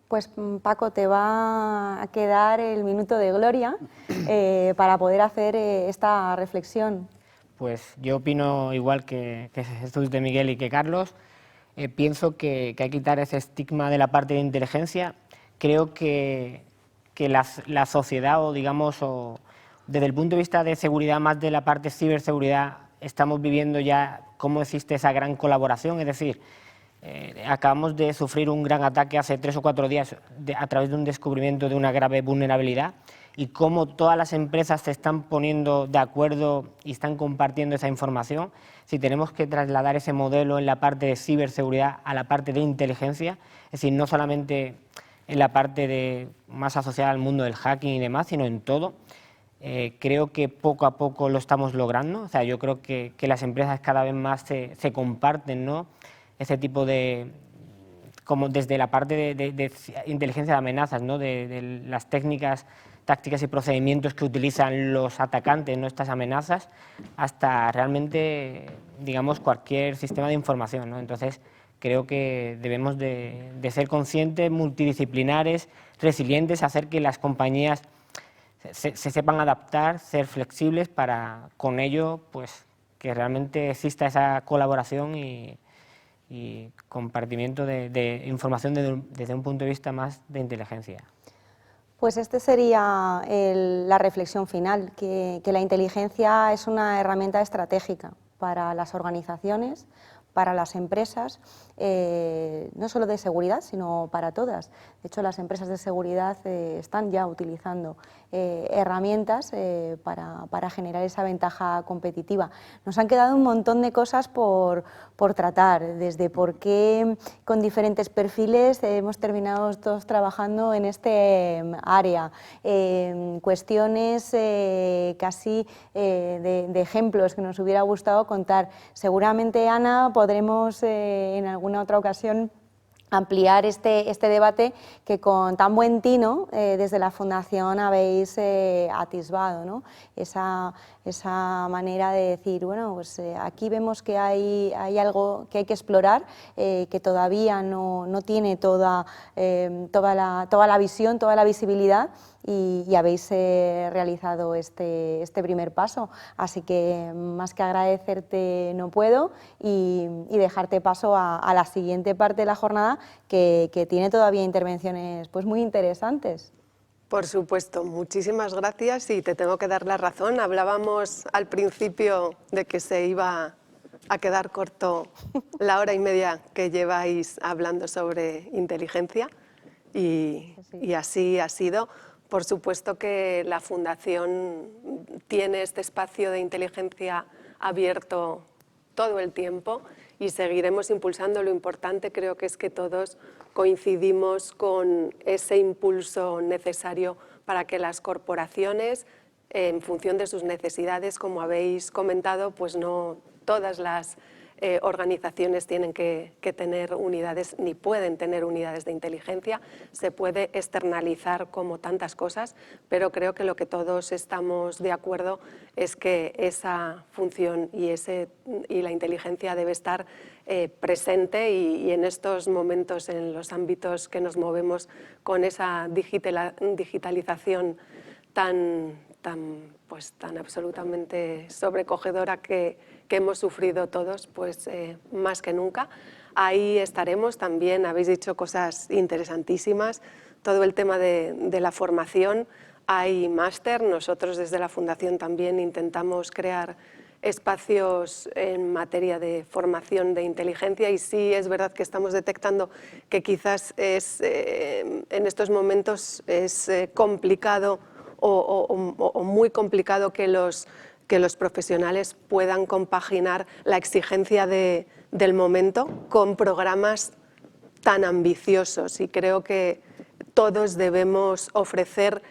Pues Paco, te va a quedar el minuto de gloria para poder hacer esta reflexión. Pues yo opino igual que Jesús de Miguel y que Carlos. Pienso que hay que quitar ese estigma de la parte de inteligencia. Creo que la sociedad, o digamos, desde el punto de vista de seguridad, más de la parte ciberseguridad, estamos viviendo ya cómo existe esa gran colaboración. Es decir, acabamos de sufrir un gran ataque hace 3 o 4 días a través de un descubrimiento de una grave vulnerabilidad, y cómo todas las empresas se están poniendo de acuerdo y están compartiendo esa información. Si tenemos que trasladar ese modelo en la parte de ciberseguridad a la parte de inteligencia, es decir, no solamente en la parte más asociada al mundo del hacking y demás, sino en todo. Creo que poco a poco lo estamos logrando. O sea, yo creo que las empresas cada vez más se comparten, ¿no? Ese tipo como desde la parte de inteligencia de amenazas, ¿no? de las técnicas, tácticas y procedimientos que utilizan los atacantes, ¿no? Estas amenazas, hasta realmente, digamos, cualquier sistema de información, ¿no? Entonces, creo que debemos de ser conscientes, multidisciplinares, resilientes, hacer que las compañías se sepan adaptar, ser flexibles para, con ello, pues, que realmente exista esa colaboración y compartimiento de información desde un punto de vista más de inteligencia. Pues este sería la reflexión final, que la inteligencia es una herramienta estratégica para las organizaciones, para las empresas, no solo de seguridad, sino para todas. De hecho, las empresas de seguridad están ya utilizando herramientas para generar esa ventaja competitiva. Nos han quedado un montón de cosas por tratar, desde por qué con diferentes perfiles hemos terminado todos trabajando en este área, cuestiones casi de ejemplos que nos hubiera gustado contar. Seguramente, Ana, podremos en alguna otra ocasión ampliar este debate que con tan buen tino desde la Fundación habéis atisbado, ¿no? Esa manera de decir, bueno, pues aquí vemos que hay algo que hay que explorar, que todavía no tiene toda la visión, toda la visibilidad, y habéis realizado este primer paso. Así que más que agradecerte no puedo, y dejarte paso a la siguiente parte de la jornada, que tiene todavía intervenciones pues muy interesantes. Por supuesto, muchísimas gracias y te tengo que dar la razón. Hablábamos al principio de que se iba a quedar corto la hora y media que lleváis hablando sobre inteligencia y así ha sido. Por supuesto que la Fundación tiene este espacio de inteligencia abierto todo el tiempo y seguiremos impulsando. Lo importante creo que es que todos coincidimos con ese impulso necesario para que las corporaciones, en función de sus necesidades, como habéis comentado, pues no todas las organizaciones tienen que tener unidades ni pueden tener unidades de inteligencia. Se puede externalizar como tantas cosas, pero creo que lo que todos estamos de acuerdo es que esa función y la inteligencia debe estar presente y en estos momentos, en los ámbitos que nos movemos con esa digitalización tan absolutamente sobrecogedora que hemos sufrido todos, pues más que nunca. Ahí estaremos también, habéis dicho cosas interesantísimas, todo el tema de la formación, hay máster, nosotros desde la Fundación también intentamos crear espacios en materia de formación de inteligencia y sí es verdad que estamos detectando que quizás en estos momentos es complicado o muy complicado que los profesionales puedan compaginar la exigencia del momento con programas tan ambiciosos y creo que todos debemos ofrecer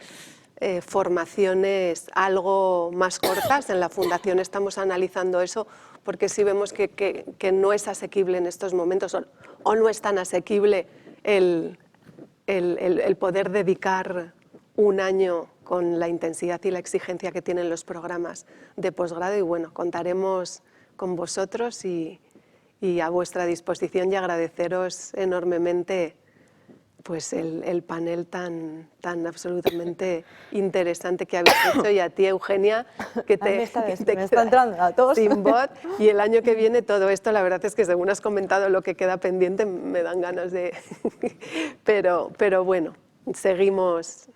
formaciones algo más cortas. En la Fundación estamos analizando eso porque sí vemos que no es asequible en estos momentos o no es tan asequible el poder dedicar un año con la intensidad y la exigencia que tienen los programas de posgrado y bueno, contaremos con vosotros y a vuestra disposición y agradeceros enormemente pues el panel tan absolutamente interesante que habéis hecho y a ti, Eugenia, que te me está entrando a todos. Sin voz. Y el año que viene todo esto, la verdad es que según has comentado lo que queda pendiente, me dan ganas de... pero bueno, seguimos.